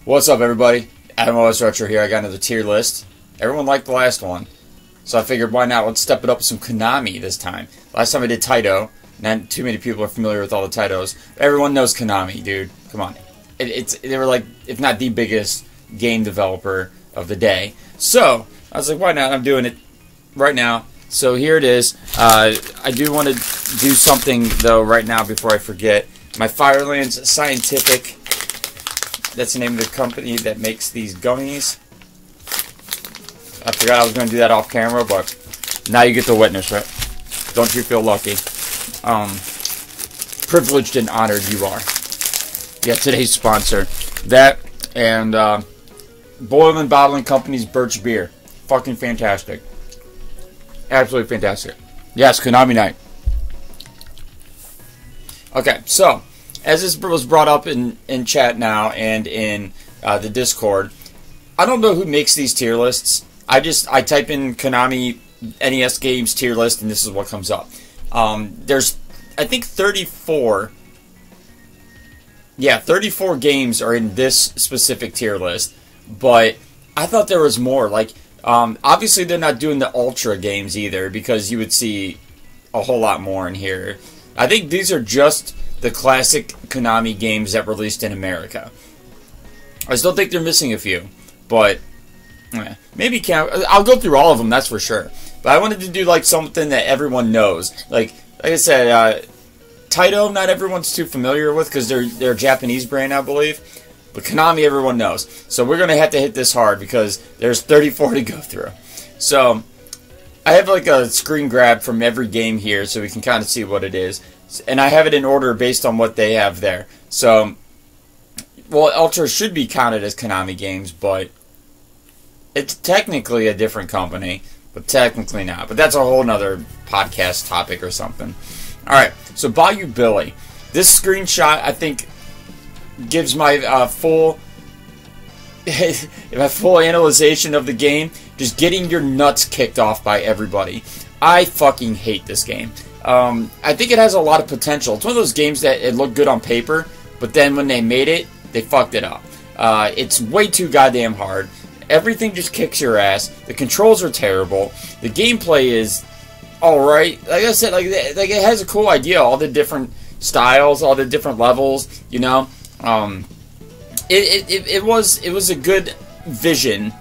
What's up, everybody? AdamOS Retro here. I got another tier list. Everyone liked the last one, so I figured why not? Let's step it up with some Konami this time. Last time I did Taito. Not too many people are familiar with all the Taitos. Everyone knows Konami, dude. Come on. They were like, if not the biggest game developer of the day. So I was like, why not? I'm doing it right now. So here it is. I do want to do something though right now before I forget. My Firelands Scientific. That's the name of the company that makes these gummies. I forgot I was going to do that off camera, but now you get to witness, right? Don't you feel lucky? Privileged and honored you are. Yeah, today's sponsor. That and Boyle and Bottling Company's Birch Beer. Fucking fantastic. Absolutely fantastic. Yes, Konami night. Okay, so as this was brought up in chat now and in the Discord, I don't know who makes these tier lists. I type in Konami NES games tier list and this is what comes up. There's, I think, 34. Yeah, 34 games are in this specific tier list, but I thought there was more. Like, obviously they're not doing the Ultra games either, because you would see a whole lot more in here. I think these are just the classic Konami games that released in America. I still think they're missing a few, but maybe I'll go through all of them, that's for sure. But I wanted to do like something that everyone knows. Like I said, Taito, not everyone's too familiar with because they're a Japanese brand, I believe. But Konami, everyone knows. So we're going to have to hit this hard because there's 34 to go through. So I have like a screen grab from every game here so we can kind of see what it is. And I have it in order based on what they have there. So, well, Ultra should be counted as Konami games, but it's technically a different company. But technically not. But that's a whole nother podcast topic or something. Alright, so Bayou Billy. This screenshot, I think, gives my full analyzation of the game. Just getting your nuts kicked off by everybody. I fucking hate this game. I think it has a lot of potential. It's one of those games that it looked good on paper, but then when they made it, they fucked it up. It's way too goddamn hard. Everything just kicks your ass. The controls are terrible. The gameplay is alright. Like I said, like it has a cool idea. All the different styles, all the different levels, you know. It was a good vision.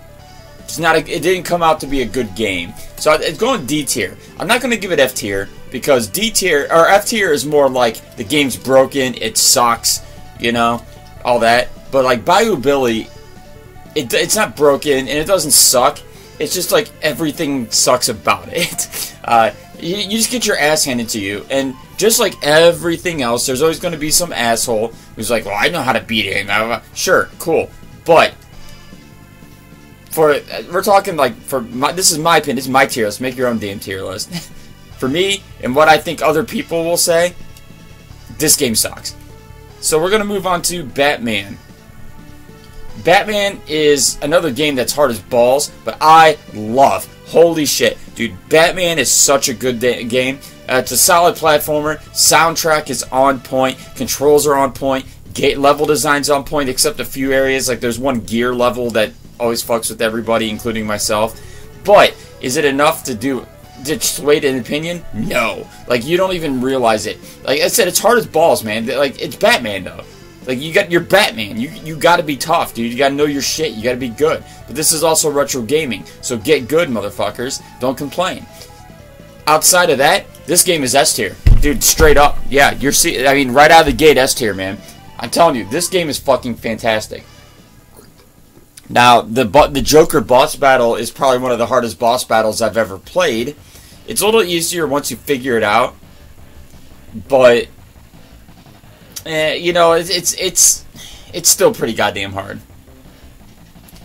It didn't come out to be a good game. So it's going D tier. I'm not going to give it F tier because D tier or F tier is more like the game's broken, it sucks, you know, all that. But like Bayou Billy, it's not broken and it doesn't suck. It's just like everything sucks about it. You just get your ass handed to you, and just like everything else, there's always going to be some asshole who's like, "Well, I know how to beat it." Sure, cool, but we're talking like this is my opinion. This is my tier list. Make your own damn tier list. For me, and what I think other people will say, this game sucks. So we're gonna move on to Batman. Batman is another game that's hard as balls, but I love. Holy shit, dude! Batman is such a good game. It's a solid platformer. Soundtrack is on point. Controls are on point. Level design's on point, except a few areas. Like there's one gear level that always fucks with everybody, including myself. But is it enough to sway an opinion? No. Like you don't even realize it. Like I said, it's hard as balls, man. Like it's Batman though. Like you're Batman. You got to be tough, dude. You got to know your shit. You got to be good. But this is also retro gaming, so get good, motherfuckers. Don't complain. Outside of that, this game is S tier, dude. Straight up, yeah. I mean, right out of the gate, S tier, man. I'm telling you, this game is fucking fantastic. Now, the Joker boss battle is probably one of the hardest boss battles I've ever played. It's a little easier once you figure it out, but you know, it's still pretty goddamn hard.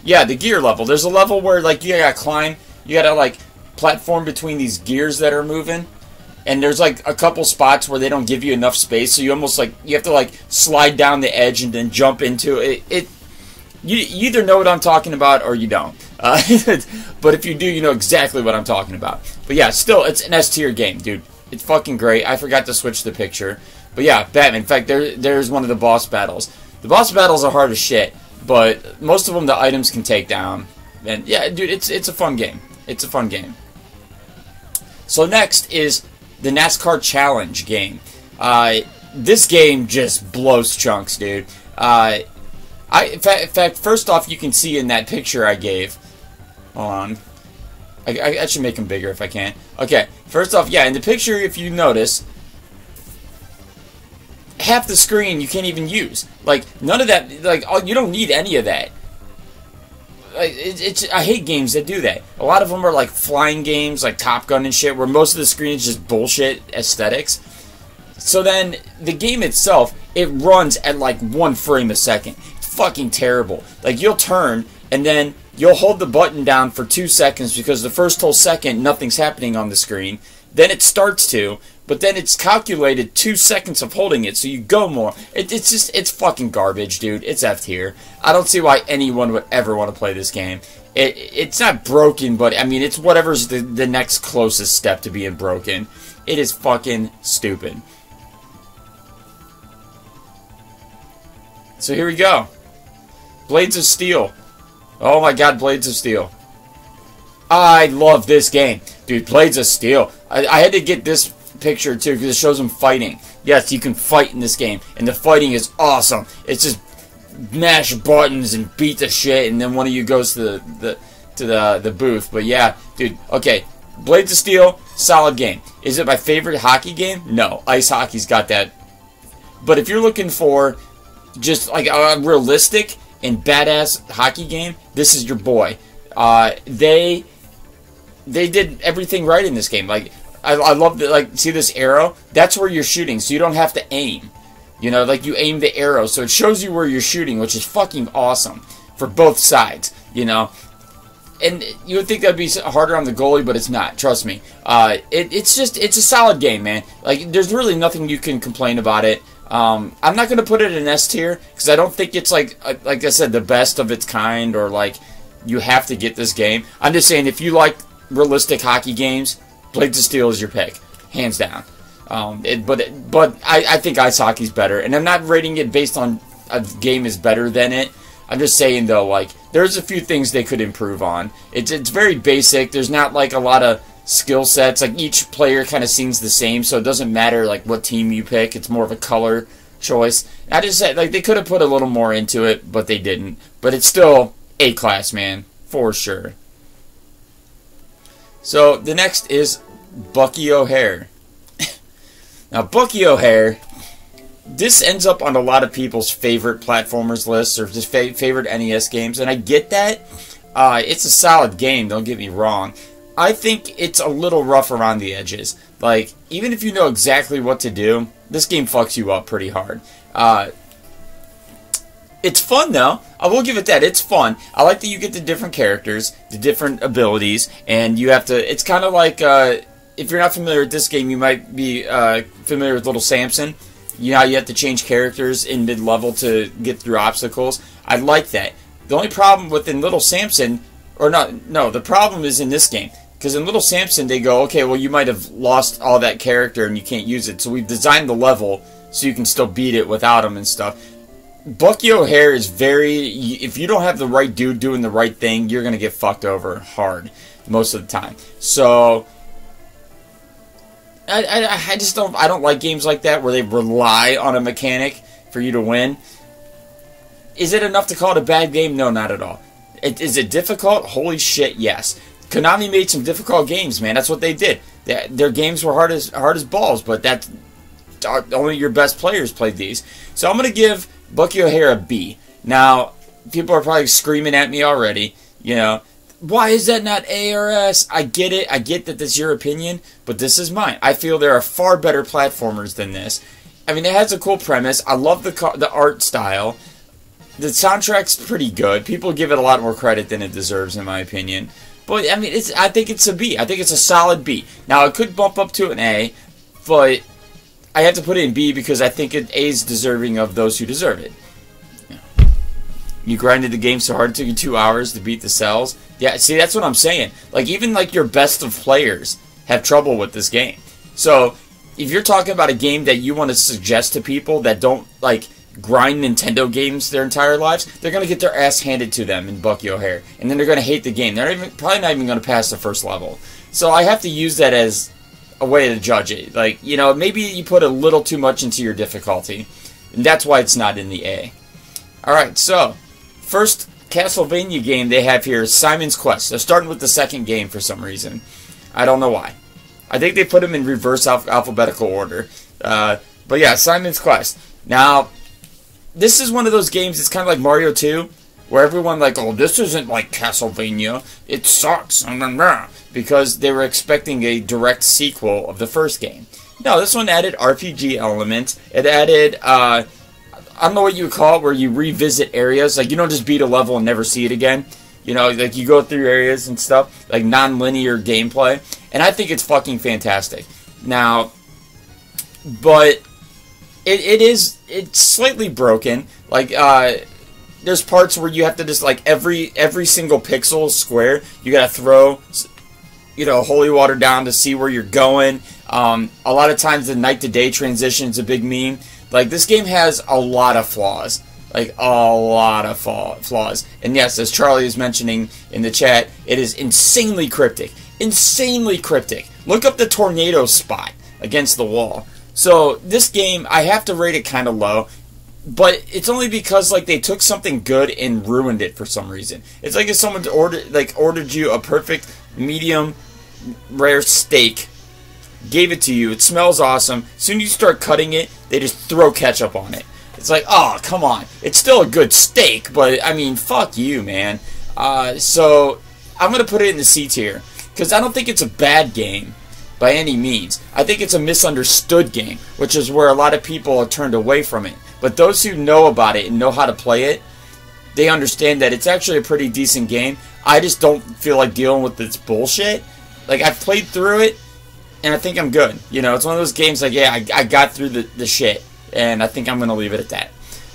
Yeah, the gear level. There's a level where like you gotta climb, you gotta like platform between these gears that are moving, and there's like a couple spots where they don't give you enough space, so you almost like you have to like slide down the edge and then jump into it. You either know what I'm talking about or you don't. But if you do, you know exactly what I'm talking about. But yeah, still, it's an S tier game, dude. It's fucking great. I forgot to switch the picture. But yeah, Batman. In fact, there's one of the boss battles. The boss battles are hard as shit. but most of them the items can take down. And yeah, dude, it's a fun game. It's a fun game. So next is the NASCAR Challenge game. This game just blows chunks, dude. In fact, first off, you can see in that picture I gave. Hold on. I should make them bigger if I can. Okay, first off, yeah, in the picture, if you notice, half the screen you can't even use. Like, none of that, like, you don't need any of that. I hate games that do that. A lot of them are like flying games, like Top Gun and shit, where most of the screen is just bullshit aesthetics. So then, the game itself, it runs at like 1 frame a second. It's fucking terrible. Like, you'll turn, and then you'll hold the button down for 2 seconds, because the first whole second, nothing's happening on the screen. Then it starts to, but then it's calculated 2 seconds of holding it, so you go more. It's fucking garbage, dude. It's F tier. I don't see why anyone would ever want to play this game. It's not broken, but, I mean, it's whatever's the next closest step to being broken. It is fucking stupid. So here we go. Blades of Steel. Oh my god, Blades of Steel. I love this game. Dude, Blades of Steel. I had to get this picture too because it shows them fighting. Yes, you can fight in this game. And the fighting is awesome. It's just mash buttons and beat the shit, and then one of you goes to the booth. But yeah, dude, okay. Blades of Steel, solid game. Is it my favorite hockey game? No. Ice hockey's got that. But if you're looking for just like a realistic and badass hockey game, this is your boy. They did everything right in this game. Like, I love that. Like, see this arrow? That's where you're shooting, so you don't have to aim. You know, like, you aim the arrow, so it shows you where you're shooting, which is fucking awesome for both sides. You know, and you would think that'd be harder on the goalie, but it's not. Trust me. It's a solid game, man. Like, there's really nothing you can complain about it. I'm not going to put it in S tier, because I don't think it's, like I said, the best of its kind, or, like, you have to get this game. I'm just saying, if you like realistic hockey games, Blades of Steel is your pick. Hands down. But I think ice hockey's better, and I'm not rating it based on a game is better than it. I'm just saying, though, like, there's a few things they could improve on. It's very basic. There's not, like, a lot of skill sets. Like, each player kind of seems the same, so it doesn't matter like what team you pick. It's more of a color choice. I just said, like, they could have put a little more into it, but they didn't. But it's still A-class, man, for sure. So the next is Bucky O'Hare. Now, Bucky O'Hare, this ends up on a lot of people's favorite platformers lists, or just favorite NES games, and I get that. It's a solid game, don't get me wrong. I think it's a little rough around the edges. Like, even if you know exactly what to do, this game fucks you up pretty hard. It's fun, though. I will give it that. It's fun. I like that you get the different characters, the different abilities, and you have to... It's kind of like... if you're not familiar with this game, you might be familiar with Little Samson. You know how you have to change characters in mid-level to get through obstacles? I like that. The only problem within Little Samson... No, the problem is in this game. Because in Little Samson, they go, okay, well, you might have lost all that character and you can't use it. So we've designed the level so you can still beat it without him and stuff. Bucky O'Hare is very... If you don't have the right dude doing the right thing, you're going to get fucked over hard most of the time. So... I just don't... I don't like games like that where they rely on a mechanic for you to win. Is it enough to call it a bad game? No, not at all. Is it difficult? Holy shit, yes. Konami made some difficult games, man. That's what they did. Their games were hard as balls, but that's only your best players played these. So I'm going to give Bucky O'Hare a B. Now, people are probably screaming at me already, you know. Why is that not A or S? I get it. I get that that's your opinion, but this is mine. I feel there are far better platformers than this. I mean, it has a cool premise. I love the art style. The soundtrack's pretty good. People give it a lot more credit than it deserves, in my opinion. But, I mean, I think it's a B. I think it's a solid B. Now, it could bump up to an A, but I have to put it in B because I think A is deserving of those who deserve it. You grinded the game so hard it took you 2 hours to beat the cells. Yeah, see, that's what I'm saying. Like, even, like, your best of players have trouble with this game. So, if you're talking about a game that you want to suggest to people that don't, like, grind Nintendo games their entire lives, they're going to get their ass handed to them in Bucky O'Hare. And then they're going to hate the game. They're probably not even going to pass the first level. So I have to use that as a way to judge it. Like, you know, maybe you put a little too much into your difficulty. And that's why it's not in the A. Alright, so, first Castlevania game they have here is Simon's Quest. They're starting with the second game for some reason. I don't know why. I think they put them in reverse alphabetical order. But yeah, Simon's Quest. Now, this is one of those games, it's kind of like Mario 2, where everyone like, oh, this isn't like Castlevania, it sucks, because they were expecting a direct sequel of the first game. No, this one added RPG elements. It added, I don't know what you would call it, where you revisit areas. Like, you don't just beat a level and never see it again. You know, like, you go through areas and stuff, like non-linear gameplay. And I think it's fucking fantastic. Now, but it's slightly broken. Like, there's parts where you have to just, like, every single pixel square, you gotta throw, you know, holy water down to see where you're going. A lot of times the night to day transition is a big meme. Like, this game has a lot of flaws. Like, a lot of flaws. And yes, as Charlie is mentioning in the chat, it is insanely cryptic. Insanely cryptic. Look up the tornado spot against the wall. So, this game, I have to rate it kind of low. But it's only because, like, they took something good and ruined it for some reason. It's like if someone ordered you a perfect medium rare steak, gave it to you, it smells awesome. As soon as you start cutting it, they just throw ketchup on it. It's like, oh, come on. It's still a good steak, but, I mean, fuck you, man. So, I'm going to put it in the C tier. Because I don't think it's a bad game by any means. I think it's a misunderstood game, which is where a lot of people are turned away from it. But those who know about it and know how to play it, they understand that it's actually a pretty decent game. I just don't feel like dealing with this bullshit. Like, I've played through it, and I think I'm good. You know, it's one of those games like, yeah, I got through the shit. And I think I'm going to leave it at that.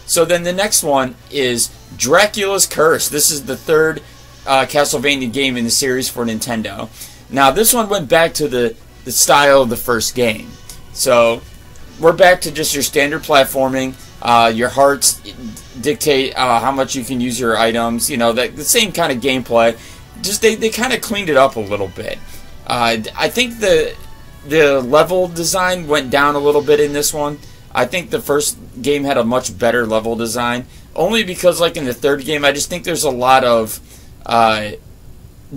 So then the next one is Dracula's Curse. This is the third Castlevania game in the series for Nintendo. Now, this one went back to the style of the first game. So, we're back to just your standard platforming. Your hearts dictate how much you can use your items. You know, the same kind of gameplay. Just they kind of cleaned it up a little bit. I think the level design went down a little bit in this one. I think the first game had a much better level design. Only because, like, in the third game, I just think there's a lot of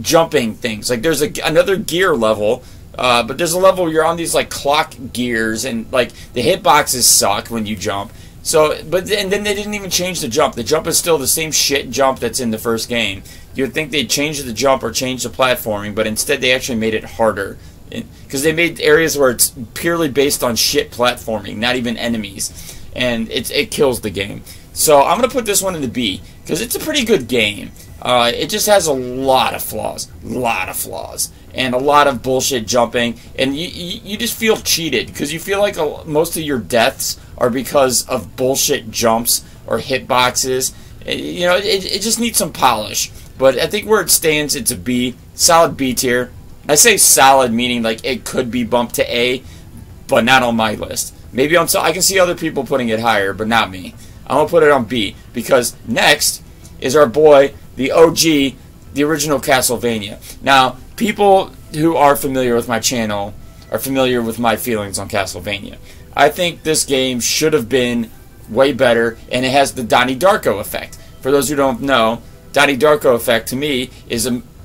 jumping things. Like, there's another gear level, but there's a level where you're on these, like, clock gears, and, like, the hitboxes suck when you jump. So, and then they didn't even change the jump. The jump is still the same shit jump that's in the first game. You would think they'd change the jump or change the platforming, but instead they actually made it harder. Because they made areas where it's purely based on shit platforming, not even enemies. And it kills the game. So I'm going to put this one in the B, because it's a pretty good game. It just has a lot of flaws. And a lot of bullshit jumping. And you just feel cheated, because you feel like most of your deaths are because of bullshit jumps or hitboxes. You know, it just needs some polish. But I think where it stands, it's a B. Solid B tier. I say solid, meaning like it could be bumped to A, but not on my list. Maybe I can see other people putting it higher, but not me. I'm going to put it on B, because next is our boy, the OG, the original Castlevania. Now, people who are familiar with my channel are familiar with my feelings on Castlevania. I think this game should have been way better, and it has the Donnie Darko effect. For those who don't know, Donnie Darko effect, to me,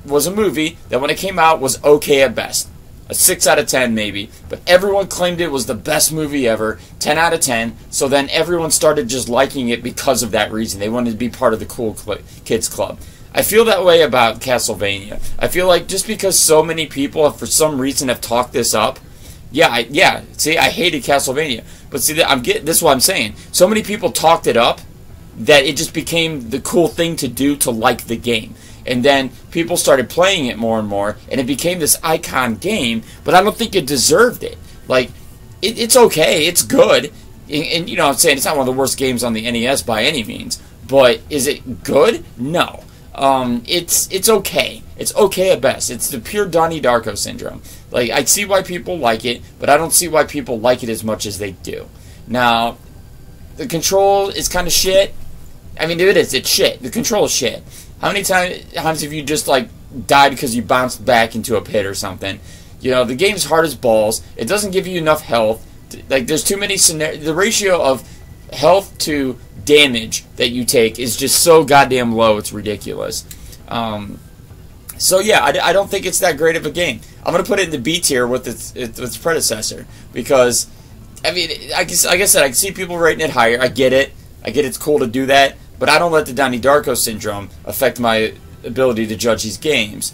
was a movie that when it came out was okay at best. A 6 out of 10 maybe. But everyone claimed it was the best movie ever. 10 out of 10. So then everyone started just liking it because of that reason. They wanted to be part of the cool kids club. I feel that way about Castlevania. I feel like just because so many people for some reason have talked this up. See, I hated Castlevania. But see, this is what I'm saying. So many people talked it up that it just became the cool thing to do to like the game. And then people started playing it more and more, and it became this icon game, but I don't think it deserved it. Like, it's okay, it's good, and you know what I'm saying, it's not one of the worst games on the NES by any means, but is it good? No. It's okay. It's okay at best. It's the pure Donnie Darko syndrome. Like, I see why people like it, but I don't see why people like it as much as they do. Now, The control is kind of shit. I mean, it is. It's shit. The control is shit. How many times have you just, like, died because you bounced back into a pit or something? You know, the game's hard as balls. It doesn't give you enough health. Like, there's too many scenarios. The ratio of health to damage that you take is just so goddamn low, it's ridiculous. So yeah, I don't think it's that great of a game. I'm gonna put it in the B tier with its predecessor, because I mean, like I said, I can see people rating it higher. I get it. I get it's cool to do that, but I don't let the Donnie Darko syndrome affect my ability to judge these games.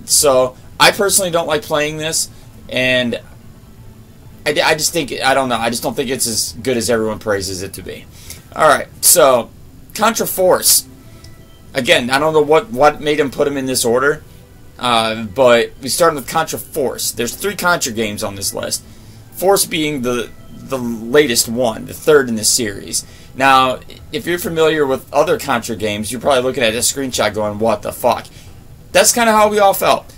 So I personally don't like playing this, and I just think, I don't know, I just don't think it's as good as everyone praises it to be. Alright, so Contra Force. Again, I don't know what made him put him in this order, but we started with Contra Force. There's 3 Contra games on this list. Force being the latest one, the third in the series. Now, if you're familiar with other Contra games, you're probably looking at this screenshot going, what the fuck? That's kind of how we all felt.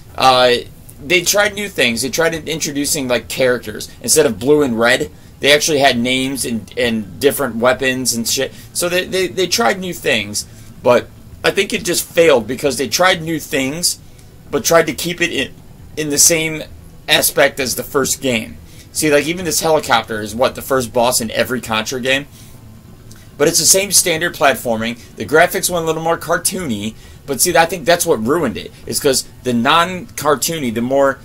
They tried new things. They tried introducing, like, characters. Instead of blue and red, they actually had names and different weapons and shit. So they tried new things, but I think it just failed because they tried new things, but tried to keep it in the same aspect as the first game. See, like, even this helicopter is, what, the first boss in every Contra game? But it's the same standard platforming. The graphics went a little more cartoony, but see, I think that's what ruined it. Is because the non-cartoony, the more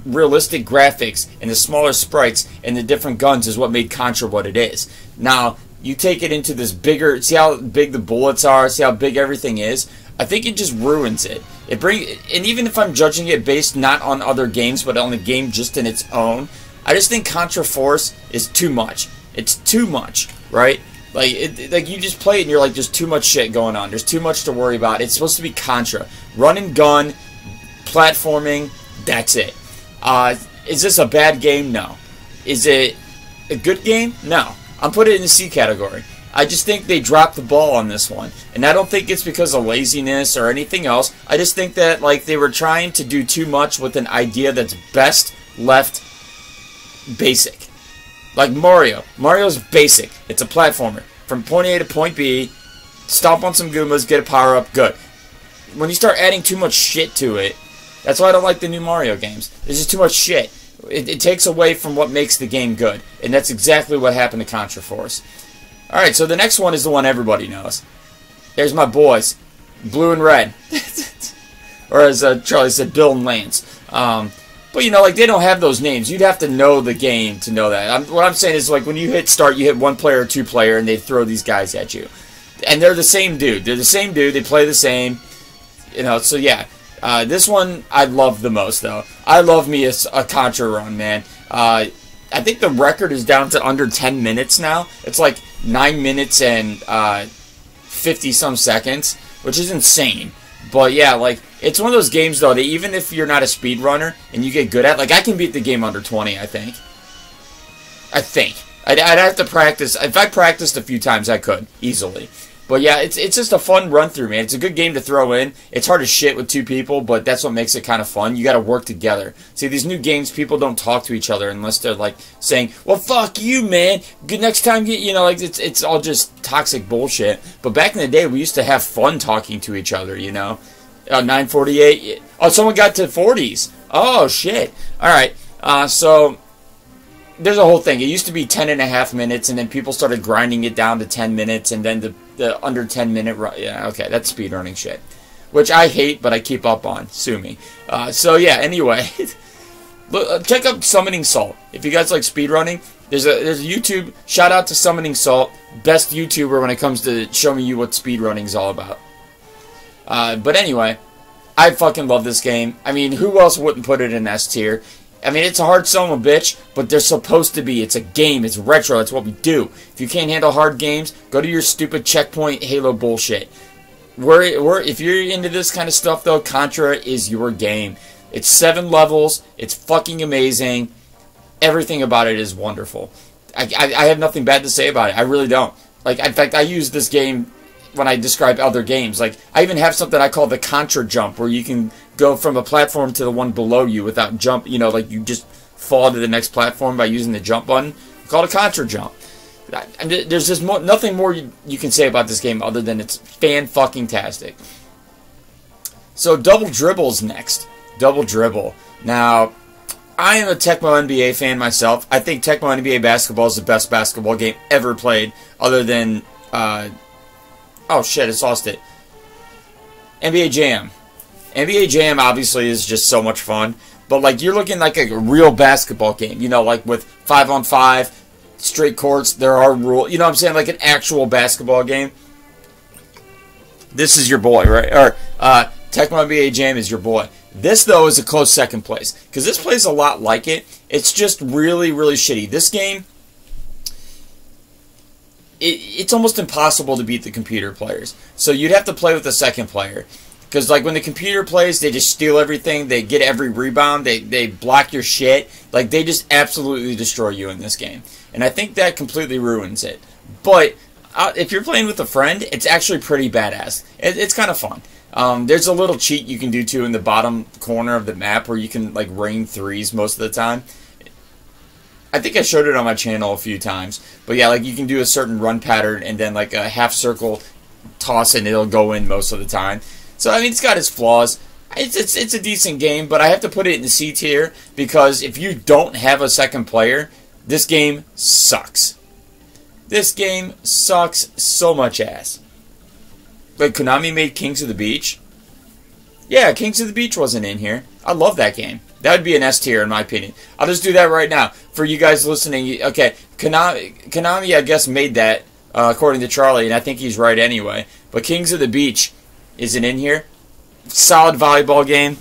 realistic graphics and the smaller sprites and the different guns is what made Contra what it is. Now, you take it into this bigger, see how big the bullets are, see how big everything is? I think it just ruins it. And even if I'm judging it based not on other games, but on the game just in its own, I just think Contra Force is too much. It's too much, right? Like you just play it and you're like, there's too much shit going on. There's too much to worry about. It's supposed to be Contra. Run and gun, platforming, that's it. Is this a bad game? No. Is it a good game? No. I'm putting it in the C category. I just think they dropped the ball on this one. And I don't think it's because of laziness or anything else. I just think that, like, they were trying to do too much with an idea that's best left basic. Like Mario. Mario's basic. It's a platformer. From point A to point B, stomp on some Goombas, get a power-up, good. When you start adding too much shit to it, that's why I don't like the new Mario games. There's just too much shit. It takes away from what makes the game good. And that's exactly what happened to Contra Force. Alright, so the next one is the one everybody knows. There's my boys. Blue and red. Or as Charlie said, Bill and Lance. But, you know, like, they don't have those names. You'd have to know the game to know that. What I'm saying is, like, when you hit start, you hit 1 player or 2 player, and they throw these guys at you. And they're the same dude. They're the same dude. They play the same. You know, so yeah. This one I love the most, though. I love me a Contra run, man. I think the record is down to under 10 minutes now. It's like 9 minutes and 50-some seconds, which is insane. But yeah, like, it's one of those games, though, that even if you're not a speedrunner and you get good at, like, I can beat the game under 20, I think. I'd have to practice. If I practiced a few times, I could, easily. But yeah, it's just a fun run-through, man. It's a good game to throw in. It's hard as shit with 2 people, but that's what makes it kind of fun. You gotta work together. See, these new games, people don't talk to each other unless they're, like, saying, well, fuck you, man. Good next time, you know, like, it's all just toxic bullshit. But back in the day, we used to have fun talking to each other, you know? 948. Oh, someone got to 40s. Oh, shit. Alright, so there's a whole thing. It used to be 10.5 minutes, and then people started grinding it down to 10 minutes, and then the under 10 minute run. Yeah, okay, that's speedrunning shit. Which I hate, but I keep up on. Sue me. So yeah, anyway. Look, check out Summoning Salt. If you guys like speedrunning, there's a YouTube, shout out to Summoning Salt. Best YouTuber when it comes to showing you what speedrunning is all about. But anyway, I fucking love this game. I mean, who else wouldn't put it in S tier? I mean, it's a hard son of a bitch, but they're supposed to be. It's a game. It's retro. That's what we do. If you can't handle hard games, go to your stupid Checkpoint Halo bullshit. If you're into this kind of stuff, though, Contra is your game. It's 7 levels. It's fucking amazing. Everything about it is wonderful. I have nothing bad to say about it. I really don't. Like, in fact, I use this game when I describe other games. Like, I even have something I call the Contra Jump, where you can go from a platform to the one below you without jump. You know, like, you just fall to the next platform by using the jump button. Called a Contra Jump. There's just nothing more you can say about this game other than it's fan-fucking-tastic. So Double Dribble's next. Double Dribble. Now, I am a Tecmo NBA fan myself. I think Tecmo NBA Basketball is the best basketball game ever played, other than, oh shit, I just lost it. NBA Jam. NBA Jam obviously is just so much fun, but like you're looking like a real basketball game, you know, like with 5-on-5, straight courts, there are rules, you know what I'm saying, like an actual basketball game. This is your boy, right? Or Tecmo NBA Jam is your boy. This, though, is a close second place, because this plays a lot like it. It's just really, really shitty. This game, it's almost impossible to beat the computer players. So you'd have to play with the second player, because like when the computer plays, they just steal everything. They get every rebound. They block your shit. Like, they just absolutely destroy you in this game. And I think that completely ruins it. But if you're playing with a friend, it's actually pretty badass. It's kind of fun. There's a little cheat you can do too in the bottom corner of the map where you can like rain threes most of the time. I think I showed it on my channel a few times. But yeah, like you can do a certain run pattern and then like a half circle toss and it'll go in most of the time. So I mean, it's got its flaws. It's a decent game, but I have to put it in C tier because if you don't have a second player, this game sucks. This game sucks so much ass. Like, Konami made Kings of the Beach? Yeah, Kings of the Beach wasn't in here. I love that game. That would be an S tier, in my opinion. I'll just do that right now. For you guys listening, okay, Konami, I guess, made that, according to Charlie, and I think he's right anyway. But Kings of the Beach isn't in here. Solid volleyball game.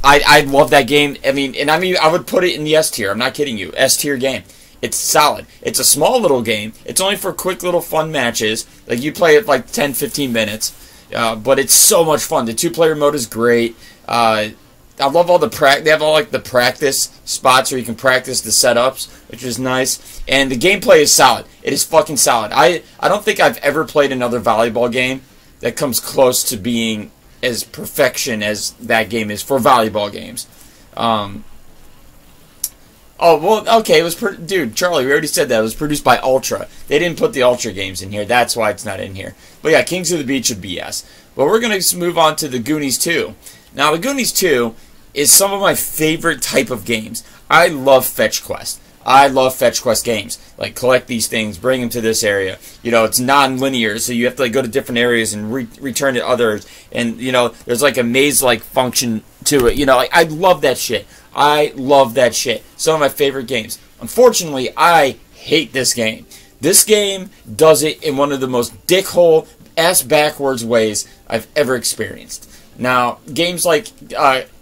I love that game. I mean, I would put it in the S tier. I'm not kidding you. S tier game. It's solid. It's a small little game. It's only for quick little fun matches. Like, you play it like 10-15 minutes. But it's so much fun. The two-player mode is great. I love all the they have all like the practice spots where you can practice the setups, which is nice. And the gameplay is solid. It is fucking solid. I don't think I've ever played another volleyball game that comes close to being as perfection as that game is for volleyball games. Oh, well, okay, it was, dude, Charlie, we already said that. It was produced by Ultra. They didn't put the Ultra games in here. That's why it's not in here. But yeah, Kings of the Beach would be yes. But we're going to move on to the Goonies 2. Now, the Goonies 2 is some of my favorite type of games. I love Fetch Quest. I love Fetch Quest games. Like, collect these things, bring them to this area. You know, it's non-linear, so you have to like, go to different areas and return to others. And, you know, there's like a maze-like function to it. You know, I love that shit. I love that shit. Some of my favorite games. Unfortunately, I hate this game. This game does it in one of the most dickhole, ass-backwards ways I've ever experienced. Now, games like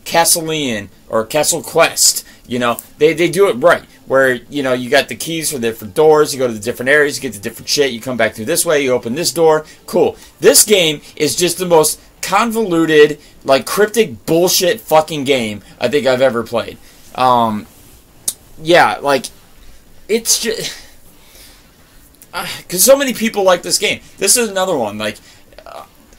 Castlevania or Castle Quest, you know, they do it right. Where, you know, you got the keys for different doors, you go to the different areas, you get the different shit, you come back through this way, you open this door. Cool. This game is just the most convoluted, like, cryptic bullshit fucking game I think I've ever played. Yeah, like, it's just... because so many people like this game. This is another one, like,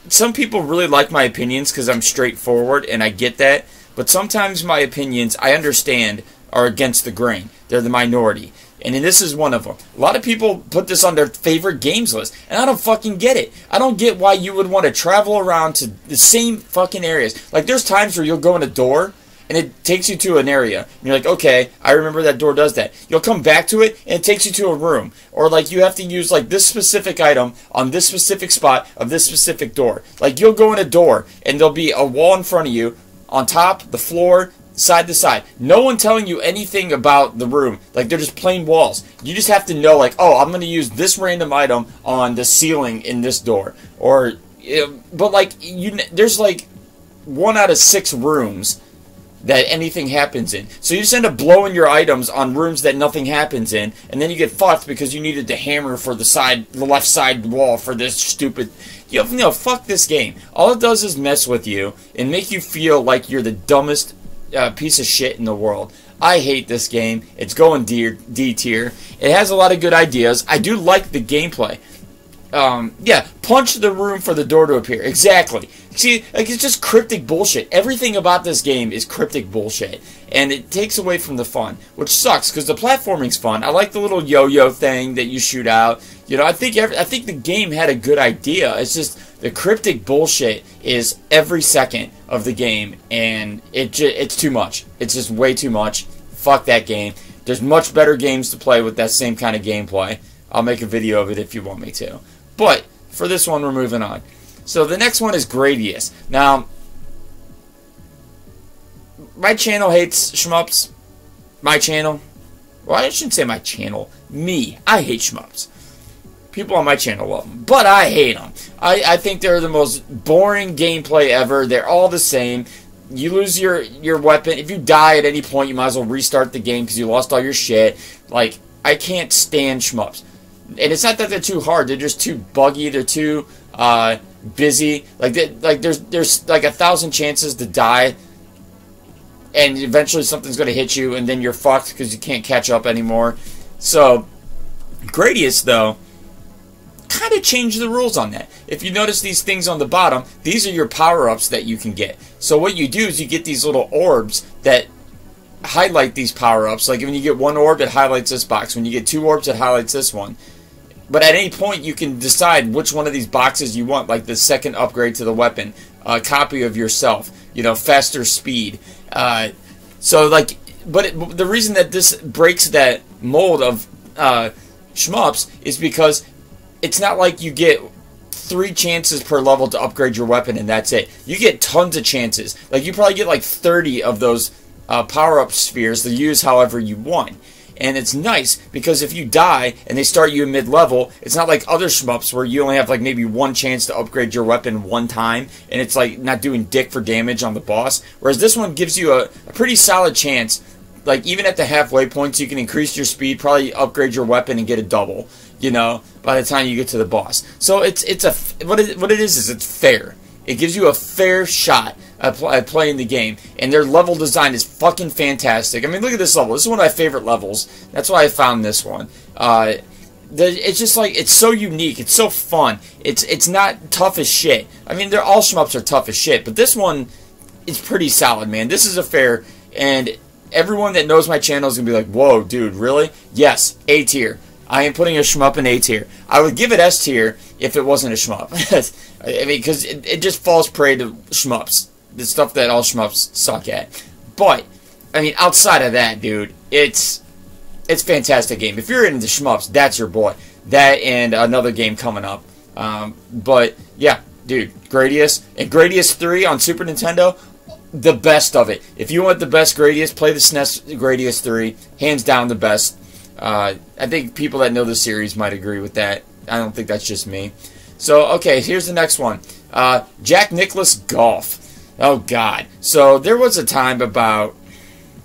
some people really like my opinions because I'm straightforward, and I get that, but sometimes my opinions, I understand, are against the grain. They're the minority. And this is one of them. A lot of people put this on their favorite games list, and I don't fucking get it. I don't get why you would want to travel around to the same fucking areas. Like, there's times where you'll go in a door, and it takes you to an area. And you're like, okay, I remember that door does that. You'll come back to it, and it takes you to a room. Or, like, you have to use, like, this specific item on this specific spot of this specific door. Like, you'll go in a door, and there'll be a wall in front of you, on top, the floor, side to side. No one telling you anything about the room. Like, they're just plain walls. You just have to know, like, oh, I'm going to use this random item on the ceiling in this door. Or, but, like, there's, like, 1 out of 6 rooms that anything happens in. So you just end up blowing your items on rooms that nothing happens in, and then you get fucked because you needed to hammer for the left side wall for this stupid... You know, fuck this game. All it does is mess with you and make you feel like you're the dumbest piece of shit in the world. I hate this game. It's going D tier. It has a lot of good ideas. I do like the gameplay. yeah, punch the room for the door to appear. Exactly. See, like, it's just cryptic bullshit. Everything about this game is cryptic bullshit. And it takes away from the fun, which sucks, because the platforming's fun. I like the little yo-yo thing that you shoot out. You know, I think the game had a good idea. It's just the cryptic bullshit is every second of the game, and it's too much. It's just way too much. Fuck that game. There's much better games to play with that same kind of gameplay. I'll make a video of it if you want me to. But for this one, we're moving on. So the next one is Gradius. Now, my channel hates shmups. My channel. Well, I shouldn't say my channel. Me. I hate shmups. People on my channel love them, but I hate them. I think they're the most boring gameplay ever. They're all the same. You lose your weapon. If you die at any point, you might as well restart the game because you lost all your shit. Like, I can't stand shmups. And it's not that they're too hard. They're just too buggy. They're too busy. Like there's like 1,000 chances to die, and eventually something's going to hit you, and then you're fucked because you can't catch up anymore. So, Gradius, though, kind of changed the rules on that. If you notice these things on the bottom, these are your power-ups that you can get. So what you do is you get these little orbs that highlight these power-ups. Like when you get one orb, it highlights this box. When you get 2 orbs, it highlights this one. But at any point, you can decide which one of these boxes you want, like the second upgrade to the weapon, a copy of yourself, you know, faster speed. So, like, but the reason that this breaks that mold of shmups is because it's not like you get 3 chances per level to upgrade your weapon and that's it. You get tons of chances. Like, you probably get like 30 of those power-up spheres to use however you want. And it's nice because if you die and they start you in mid-level, it's not like other shmups where you only have like maybe 1 chance to upgrade your weapon 1 time, and it's like not doing dick for damage on the boss. Whereas this one gives you a pretty solid chance. Like, even at the halfway points, you can increase your speed, probably upgrade your weapon and get a double, you know, by the time you get to the boss. So what it is it's fair. It gives you a fair shot at playing the game, and their level design is fucking fantastic. I mean, look at this level. This is one of my favorite levels. That's why I found this one. It's just like, it's so unique. It's so fun. It's not tough as shit. I mean, all shmups are tough as shit, but this one is pretty solid, man. This is a fair, and everyone that knows my channel is going to be like, whoa, dude, really? Yes, A tier. I am putting a shmup in A tier. I would give it S tier if it wasn't a shmup. I mean, because it just falls prey to shmups. The stuff that all shmups suck at. But, I mean, outside of that, dude, it's a fantastic game. If you're into shmups, that's your boy. That and another game coming up. But, yeah, dude, Gradius. And Gradius 3 on Super Nintendo, the best of it. If you want the best Gradius, play the SNES Gradius 3. Hands down the best. I think people that know the series might agree with that. I don't think that's just me. So, okay, here's the next one. Jack Nicklaus Golf. Oh, God. So, there was a time about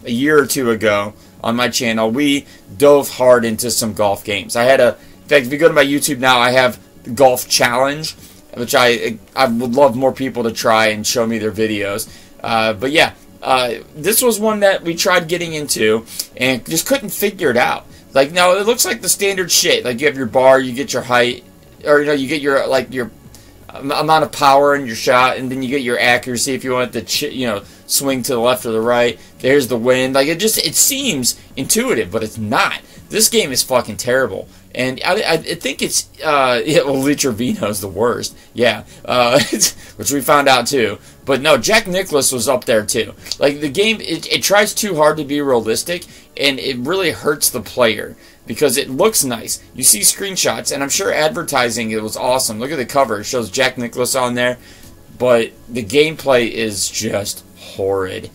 a year or 2 ago on my channel, we dove hard into some golf games. In fact, if you go to my YouTube now, I have the Golf Challenge, which I would love more people to try and show me their videos. But yeah, this was one that we tried getting into and just couldn't figure it out. Like, now, it looks like the standard shit. Like, you have your bar, you get your height, or, you know, you get your, like, your amount of power in your shot, and then you get your accuracy if you want it to, you know, swing to the left or the right. There's the wind. Like, it seems intuitive, but it's not. This game is fucking terrible. And I think it's, yeah, well, Litra Vino's the worst. Yeah, which we found out too. But no, Jack Nicklaus was up there too. Like, the game, it tries too hard to be realistic, and it really hurts the player. Because it looks nice. You see screenshots, and I'm sure advertising, it was awesome. Look at the cover. It shows Jack Nicklaus on there. But the gameplay is just horrid.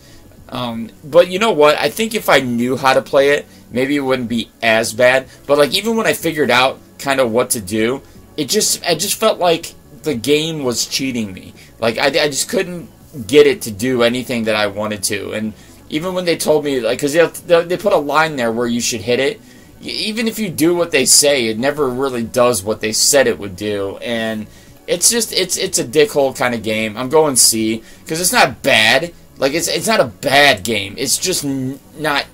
But you know what? I think if I knew how to play it, maybe it wouldn't be as bad. But like, even when I figured out kind of what to do, I just felt like the game was cheating me. Like, I just couldn't get it to do anything that I wanted to. And even when they told me, like, because they put a line there where you should hit it, even if you do what they say, it never really does what they said it would do. And it's just, it's a dickhole kind of game. I'm going C, because it's not bad. Like, it's not a bad game. It's just not,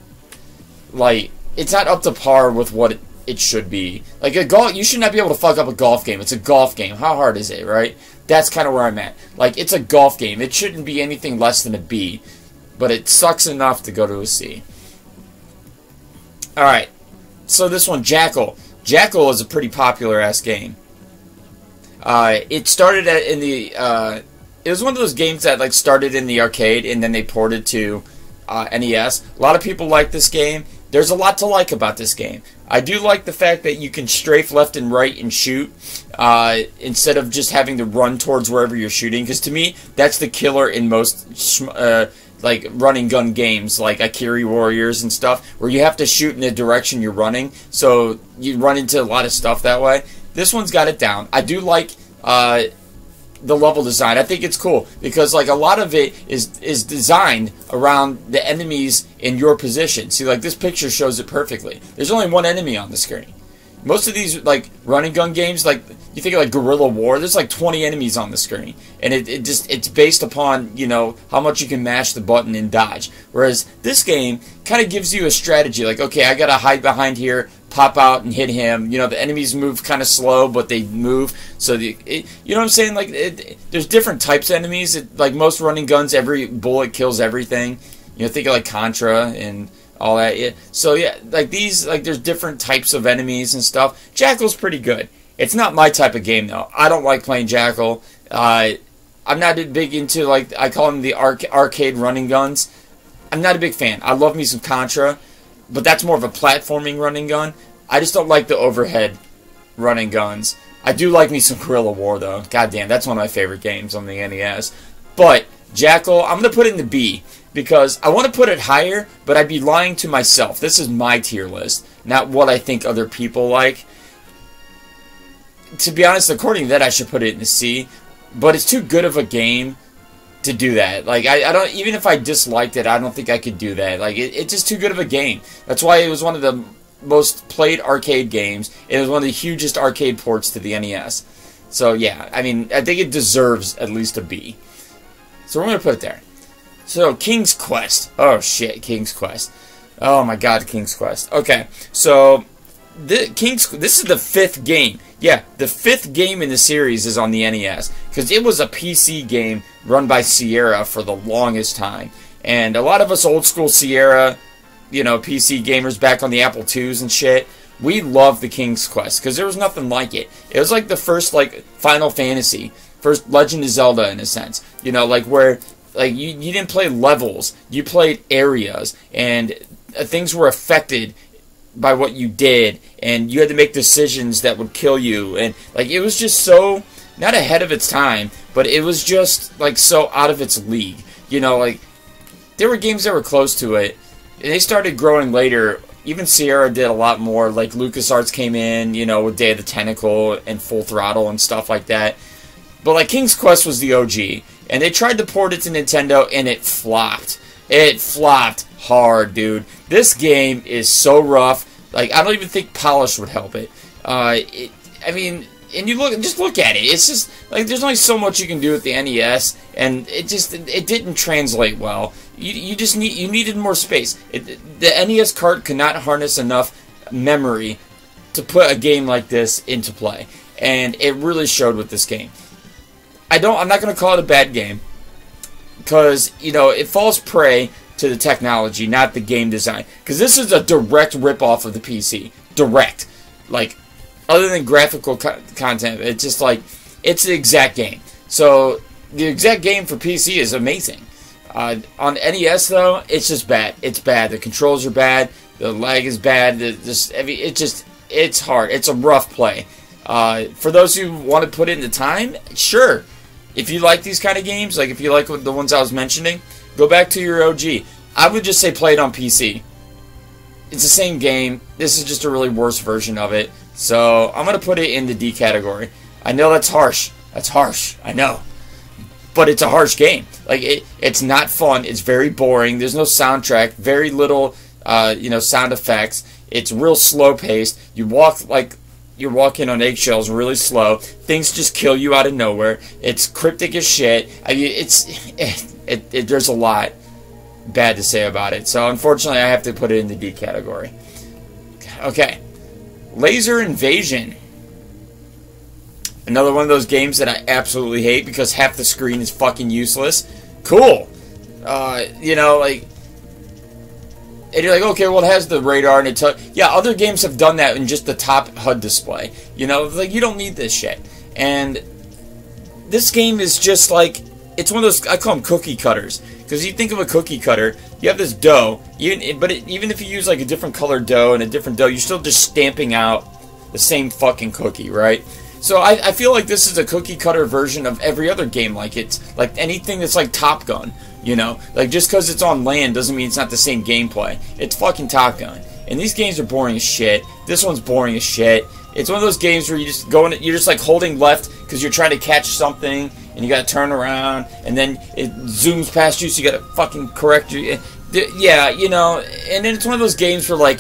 like, it's not up to par with what it should be. Like a golf, you should not be able to fuck up a golf game. It's a golf game. How hard is it, right? That's kind of where I'm at. Like, it's a golf game. It shouldn't be anything less than a B, but it sucks enough to go to a C. Alright, so this one, Jackal. Jackal is a pretty popular-ass game. It started in the... it was one of those games that like started in the arcade, and then they ported to NES. A lot of people like this game. There's a lot to like about this game. I do like the fact that you can strafe left and right and shoot instead of just having to run towards wherever you're shooting. Because to me, that's the killer in most like running gun games, like Akiri Warriors and stuff, where you have to shoot in the direction you're running. So you run into a lot of stuff that way. This one's got it down. I do like the level design. I think it's cool because like a lot of it is designed around the enemies in your position. See, like this picture shows it perfectly. There's only one enemy on the screen. Most of these like running gun games, like you think of like Guerrilla War, there's like 20 enemies on the screen, and it's based upon, you know, how much you can mash the button and dodge. Whereas this game kind of gives you a strategy, like, okay, I gotta hide behind here, pop out and hit him. You know, the enemies move kind of slow, but they move. So you know what I'm saying? Like there's different types of enemies. Like most running guns, every bullet kills everything. You know, think of like Contra and all that. Yeah. So yeah, like these, like there's different types of enemies and stuff. Jackal's pretty good. It's not my type of game though. I don't like playing Jackal. I'm not big into, like, I call them the arcade running guns. I'm not a big fan. I love me some Contra, but that's more of a platforming running gun. I just don't like the overhead running guns. I do like me some Guerrilla War though. God damn, that's one of my favorite games on the NES. But Jackal, I'm going to put it in the B because I want to put it higher, but I'd be lying to myself. This is my tier list, not what I think other people like. To be honest, according to that, I should put it in the C, but it's too good of a game to do that. Like, I don't, even if I disliked it, I don't think I could do that. Like, it's just too good of a game. That's why it was one of the most played arcade games. It was one of the hugest arcade ports to the NES. So, yeah, I mean, I think it deserves at least a B. So we're going to put it there. So, King's Quest. Oh, shit, King's Quest. Oh, my God, King's Quest. Okay, so this is the 5th game. Yeah, the 5th game in the series is on the NES. Because it was a PC game run by Sierra for the longest time. And a lot of us old school Sierra, you know, PC gamers back on the Apple IIs and shit, we loved the King's Quest. Because there was nothing like it. It was like the first, like, Final Fantasy. First Legend of Zelda, in a sense. You know, like, where, like, you didn't play levels. You played areas. And things were affected by what you did, and you had to make decisions that would kill you, and like it was just so not ahead of its time, but it was just like so out of its league. You know, like there were games that were close to it, and they started growing later. Even Sierra did a lot more. Like LucasArts came in, you know, with Day of the Tentacle and Full Throttle and stuff like that. But like King's Quest was the OG, and they tried to port it to Nintendo, and it flopped. It flopped hard, dude. This game is so rough. Like, I don't even think polish would help it. I mean, and you just look at it. It's just like there's only so much you can do with the NES, and it didn't translate well. You needed more space. The NES cart could not harness enough memory to put a game like this into play, and it really showed with this game. I'm not going to call it a bad game, because, you know, it falls prey to the technology, not the game design. Because this is a direct rip-off of the PC. Direct. Like, other than graphical content, it's just like, it's the exact game. So, the exact game for PC is amazing. On NES, though, it's just bad. It's bad. The controls are bad. The lag is bad. It's hard. It's a rough play. For those who want to put in the time, sure. If you like these kind of games, like if you like the ones I was mentioning, go back to your OG. I would just say play it on PC. It's the same game. This is just a really worse version of it. So I'm going to put it in the D category. I know that's harsh. That's harsh. I know. But it's a harsh game. Like it's not fun. It's very boring. There's no soundtrack. Very little you know, sound effects. It's real slow paced. You walk like you're walking on eggshells really slow. Things just kill you out of nowhere. It's cryptic as shit. I mean, there's a lot bad to say about it. So, unfortunately, I have to put it in the D category. Okay. Laser Invasion. Another one of those games that I absolutely hate because half the screen is fucking useless. Cool. You know, like... And you're like, okay, well, it has the radar and yeah, other games have done that in just the top HUD display. You know, like, you don't need this shit. And this game is just like... It's one of those... I call them cookie cutters. Because you think of a cookie cutter, you have this dough, even if you use like a different colored dough and a different dough, you're still just stamping out the same fucking cookie, right? So I feel like this is a cookie cutter version of every other game like it. Like anything that's like Top Gun, you know? Like just because it's on land doesn't mean it's not the same gameplay. It's fucking Top Gun. And these games are boring as shit. This one's boring as shit. It's one of those games where you just you're just like holding left because you're trying to catch something and you gotta turn around and then it zooms past you so you gotta fucking correct you. Yeah, you know, and then it's one of those games where like,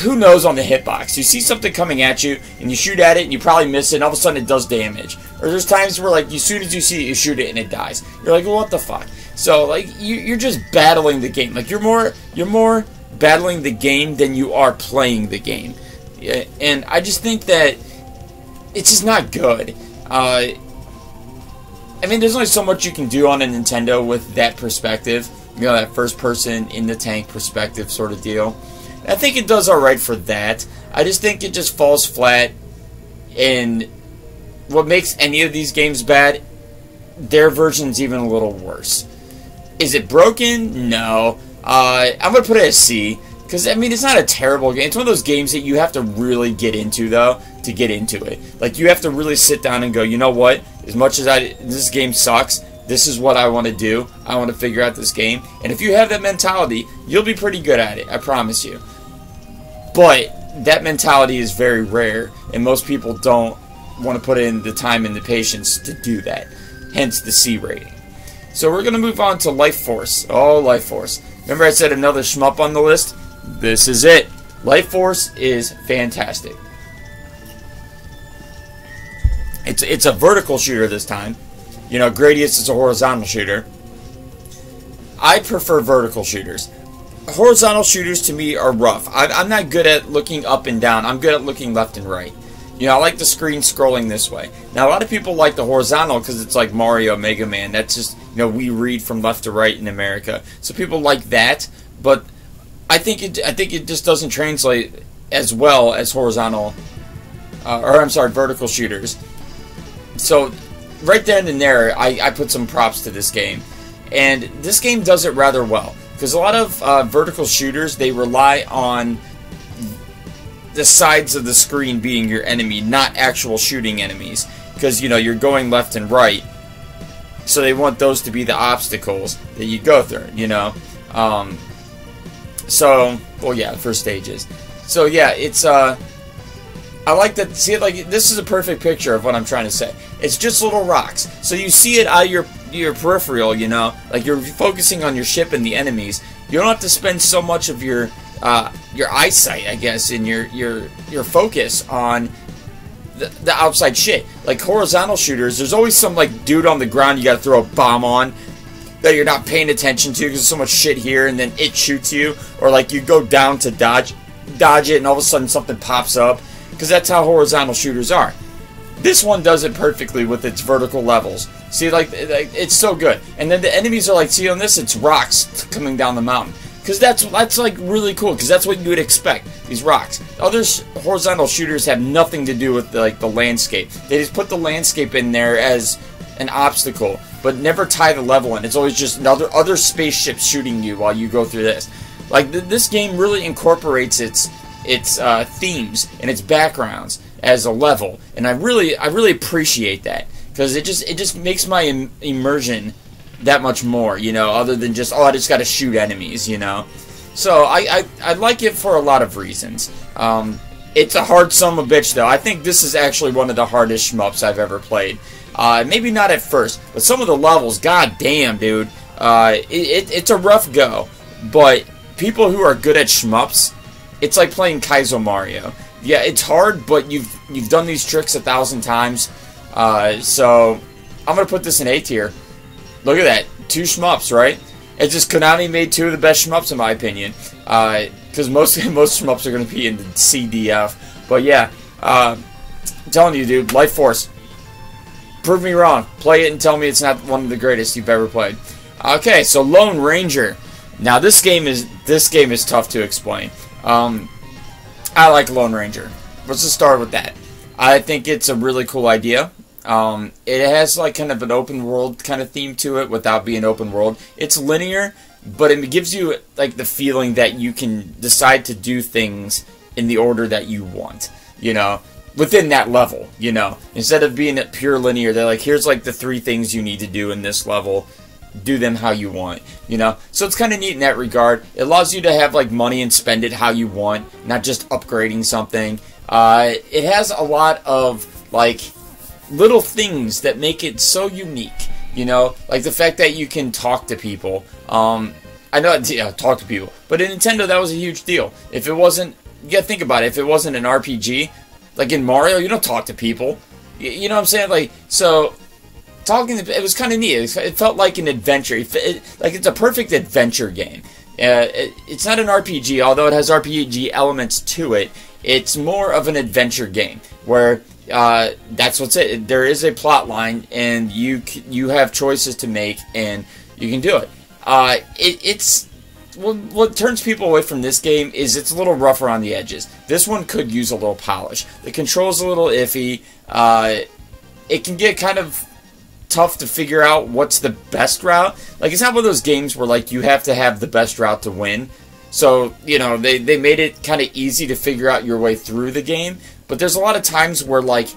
who knows on the hitbox? You see something coming at you and you shoot at it and you probably miss it and all of a sudden it does damage. Or there's times where like as soon as you see it, you shoot it and it dies. You're like, well, what the fuck? So like you're just battling the game. Like you're more battling the game than you are playing the game. Yeah, and I just think that it's just not good. I mean, there's only so much you can do on a Nintendo with that perspective. You know, that first-person in-the-tank perspective sort of deal. And I think it does alright for that. I just think it just falls flat. And what makes any of these games bad, their version's even a little worse. Is it broken? No. I'm going to put it as C. Because, I mean, it's not a terrible game. It's one of those games that you have to really get into, though, to get into it. Like, you have to really sit down and go, you know what? As much as this game sucks, this is what I want to do. I want to figure out this game. And if you have that mentality, you'll be pretty good at it. I promise you. But that mentality is very rare. And most people don't want to put in the time and the patience to do that. Hence the C rating. So we're going to move on to Life Force. Oh, Life Force. Remember I said another shmup on the list? This is it. Life Force is fantastic. It's a vertical shooter this time. You know, Gradius is a horizontal shooter. I prefer vertical shooters. Horizontal shooters to me are rough. I'm not good at looking up and down. I'm good at looking left and right. You know, I like the screen scrolling this way. Now, a lot of people like the horizontal because it's like Mario, Mega Man. That's just, you know, we read from left to right in America. So people like that, but I think it just doesn't translate as well as horizontal, vertical shooters. So, right then and there, I put some props to this game. And this game does it rather well. Because a lot of vertical shooters, they rely on the sides of the screen being your enemy, not actual shooting enemies. Because, you know, you're going left and right. So they want those to be the obstacles that you go through, you know. So, well, yeah, the first stages. So, yeah, it's, I like that, see, like, this is a perfect picture of what I'm trying to say. It's just little rocks. So you see it out of your peripheral, you know, like you're focusing on your ship and the enemies. You don't have to spend so much of your eyesight, I guess, and your focus on the outside shit. Like horizontal shooters, there's always some, like, dude on the ground you gotta throw a bomb on that you're not paying attention to because there's so much shit here, and then it shoots you, or like you go down to dodge it and all of a sudden something pops up, because that's how horizontal shooters are. This one does it perfectly with its vertical levels. See, like it's so good. And then the enemies are like, see on this, it's rocks coming down the mountain, because that's like really cool, because that's what you would expect, these rocks. Other horizontal shooters have nothing to do with the landscape. They just put the landscape in there as an obstacle, but never tie the level in. It's always just other spaceships shooting you while you go through this. Like this game really incorporates its themes and its backgrounds as a level, and I really appreciate that, because it just makes my immersion that much more, you know, other than just, oh, I just got to shoot enemies, you know. So I like it for a lot of reasons. It's a hard son of a bitch, though. I think this is actually one of the hardest shmups I've ever played. Maybe not at first, but some of the levels, god damn, dude, it's a rough go. But people who are good at shmups, it's like playing Kaizo Mario. Yeah, it's hard, but you've done these tricks 1,000 times. So I'm gonna put this in A tier. Look at that, 2 shmups, right? It's just Konami made 2 of the best shmups in my opinion. because most shmups are going to be in the CDF. But yeah, I'm telling you, dude, Life Force. Prove me wrong. Play it and tell me it's not one of the greatest you've ever played. Okay, so Lone Ranger. Now this game is tough to explain. I like Lone Ranger. Let's just start with that. I think it's a really cool idea. It has like kind of an open world kind of theme to it without being open world. It's linear, but it gives you like the feeling that you can decide to do things in the order that you want, you know, within that level, you know. Instead of being pure linear, they're like, here's like the 3 things you need to do in this level. Do them how you want, you know. So it's kind of neat in that regard. It allows you to have like money and spend it how you want, not just upgrading something. It has a lot of like little things that make it so unique, you know, like the fact that you can talk to people. I know, yeah, talk to people, but in Nintendo that was a huge deal. If it wasn't, you gotta think about it. If it wasn't an RPG, like in Mario, you don't talk to people. You know what I'm saying? Like, so talking, it was kind of neat. It felt like an adventure. Like it's a perfect adventure game. It's not an RPG, although it has RPG elements to it. It's more of an adventure game where that's what's it. There is a plot line, and you have choices to make, and you can do it. It's what turns people away from this game is it's a little rough around the edges. This one could use a little polish. The controls a little iffy. It can get kind of tough to figure out what's the best route. Like, it's not one of those games where like you have to have the best route to win. So, you know, they made it kind of easy to figure out your way through the game. But there's a lot of times where, like,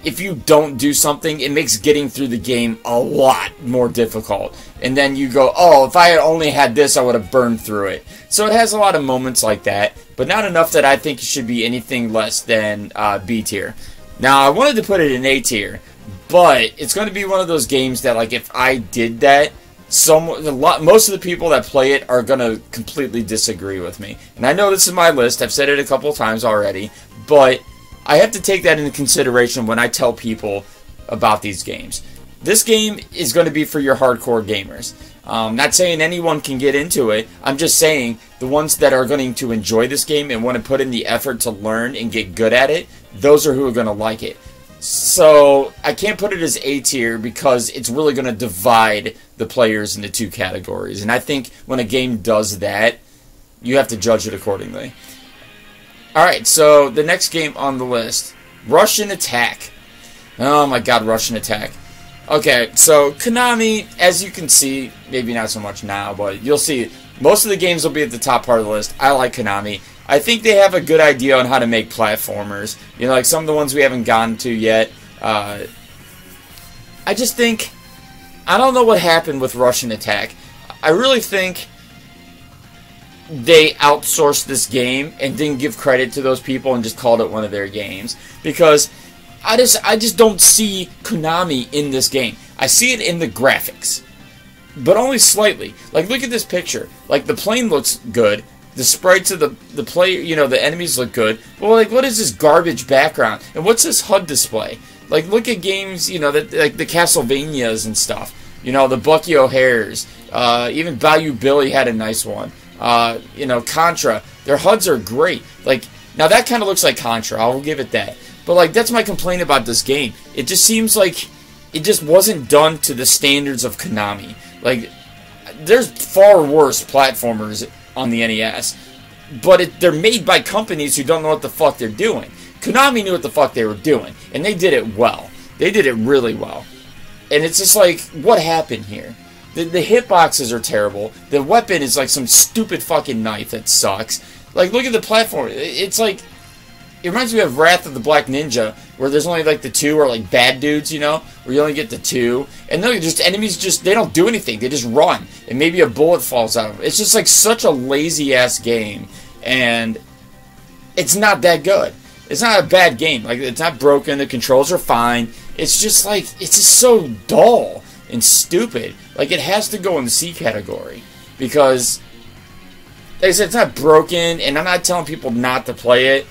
if you don't do something, it makes getting through the game a lot more difficult. And then you go, oh, if I had only had this, I would have burned through it. So it has a lot of moments like that, but not enough that I think it should be anything less than B tier. Now, I wanted to put it in A tier, but it's going to be one of those games that, like, if I did that, most of the people that play it are going to completely disagree with me. And I know this is my list. I've said it a couple of times already, but I have to take that into consideration when I tell people about these games. This game is going to be for your hardcore gamers. Not saying anyone can get into it. I'm just saying the ones that are going to enjoy this game and want to put in the effort to learn and get good at it, those are who are going to like it. So I can't put it as A tier because it's really going to divide the players into 2 categories. And I think when a game does that, you have to judge it accordingly. Alright, so the next game on the list, Rush'n Attack. Oh my god, Rush'n Attack. Okay, so Konami, as you can see, maybe not so much now, but you'll see, most of the games will be at the top part of the list. I like Konami. I think they have a good idea on how to make platformers. You know, like some of the ones we haven't gotten to yet. I just think, I don't know what happened with Rush'n Attack. I really think they outsourced this game and didn't give credit to those people and just called it one of their games. Because I just don't see Konami in this game. I see it in the graphics, but only slightly. Like, look at this picture. Like, the plane looks good. The sprites of the player, you know, the enemies look good. Well, like, what is this garbage background? And what's this HUD display? Like, look at games, you know, like the Castlevanias and stuff. You know, the Bucky O'Hares. Even Bayou Billy had a nice one. You know, Contra. Their HUDs are great. Like, now that kind of looks like Contra. I'll give it that. But, like, that's my complaint about this game. It just seems like it just wasn't done to the standards of Konami. Like, there's far worse platformers on the NES, but they're made by companies who don't know what the fuck they're doing. Konami knew what the fuck they were doing, and they did it well. They did it really well. And it's just like, what happened here? The hitboxes are terrible. The weapon is like some stupid fucking knife that sucks. Like, look at the platform. It's like, it reminds me of Wrath of the Black Ninja, where there's only like the 2 are like bad dudes, you know, where you only get the 2. And no, just enemies they don't do anything. They just run. And maybe a bullet falls out of them. It's just like such a lazy-ass game. And it's not that good. It's not a bad game. Like, it's not broken. The controls are fine. It's just like, it's just so dull and stupid. Like, it has to go in the C category. Because, like I said, it's not broken. And I'm not telling people not to play it.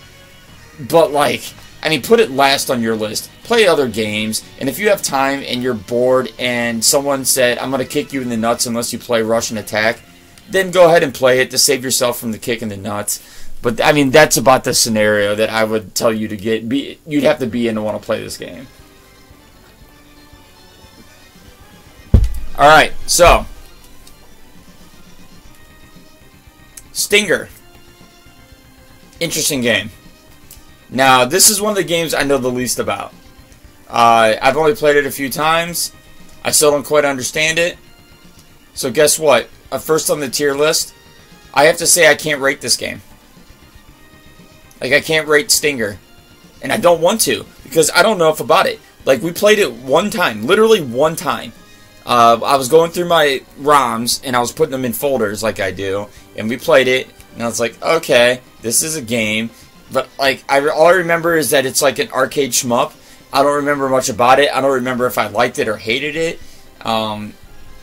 But, like, I mean, put it last on your list. Play other games, and if you have time and you're bored and someone said, I'm going to kick you in the nuts unless you play Rush'n Attack, then go ahead and play it to save yourself from the kick in the nuts. But, I mean, that's about the scenario that I would tell you to you'd have to be in to want to play this game. Alright, so. Stinger. Interesting game. Now, this is one of the games I know the least about. I've only played it a few times. I still don't quite understand it. So guess what? First on the tier list, I have to say I can't rate this game. Like, I can't rate Stinger. And I don't want to, because I don't know enough about it. Like, we played it one time. Literally one time. I was going through my ROMs, and I was putting them in folders like I do. And we played it, and I was like, okay, this is a game. But, like, all I remember is that it's like an arcade shmup. I don't remember much about it. I don't remember if I liked it or hated it.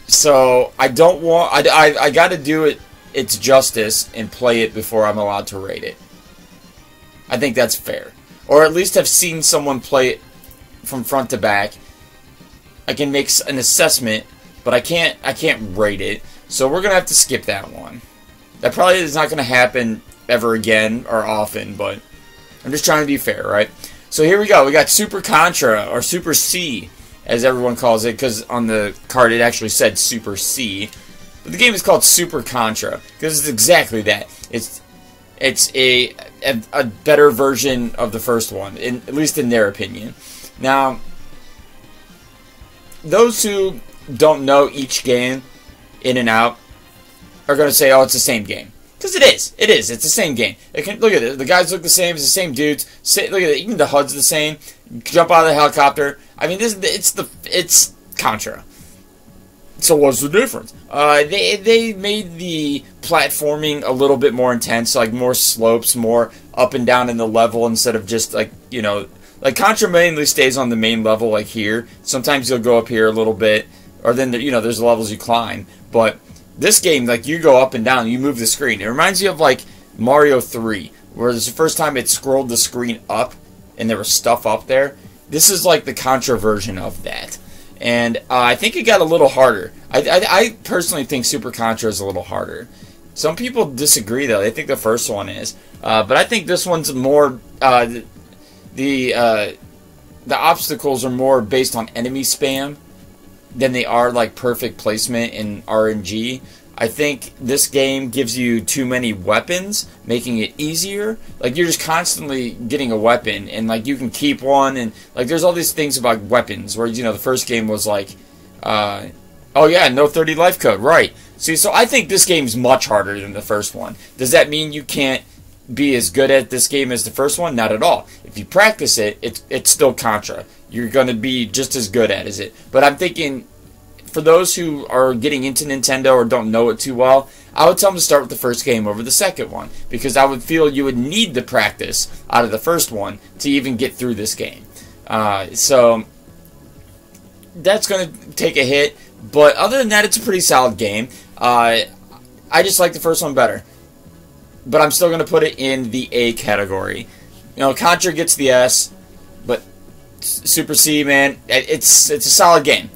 So, I don't want... I gotta do it its justice and play it before I'm allowed to rate it. I think that's fair. Or at least have seen someone play it from front to back. I can make an assessment, but I can't rate it. So we're gonna have to skip that one. That probably is not gonna happen ever again or often, but I'm just trying to be fair, right? So here we go. We got Super Contra, or Super C, as everyone calls it, because on the card it actually said Super C. But the game is called Super Contra, because it's exactly that. It's a better version of the first one, at least in their opinion. Now, those who don't know each game in and out are going to say, oh, it's the same game. Because it is. It is. It's the same game. Look at it. The guys look the same. It's the same dudes. Look at it. Even the HUD's the same. Jump out of the helicopter. I mean, it's Contra. So what's the difference? They made the platforming a little bit more intense, like more slopes, more up and down in the level instead of just like, you know, like Contra mainly stays on the main level like here. Sometimes you'll go up here a little bit, or then, you know, there's levels you climb. But this game, like, you go up and down, you move the screen. It reminds you of like Mario 3, where it's the first time it scrolled the screen up and there was stuff up there. This is like the Contra version of that. And I think it got a little harder. I personally think Super Contra is a little harder. Some people disagree, though. They think the first one is. But I think this one's more... the obstacles are more based on enemy spam than they are like perfect placement in RNG. I think this game gives you too many weapons, making it easier. Like, you're just constantly getting a weapon, and like you can keep one, and like there's all these things about weapons where, you know, the first game was like, oh yeah, no 30 life code, right? See, so I think this game's much harder than the first one. Does that mean you can't be as good at this game as the first one? Not at all. If you practice it, it's still Contra. You're going to be just as good at it. But I'm thinking, for those who are getting into Nintendo or don't know it too well, I would tell them to start with the first game over the second one, because I would feel you would need the practice out of the first one to even get through this game. So that's going to take a hit, but other than that, it's a pretty solid game. I just like the first one better. But I'm still going to put it in the A category. You know, Contra gets the S, but Super C, man, it's a solid game.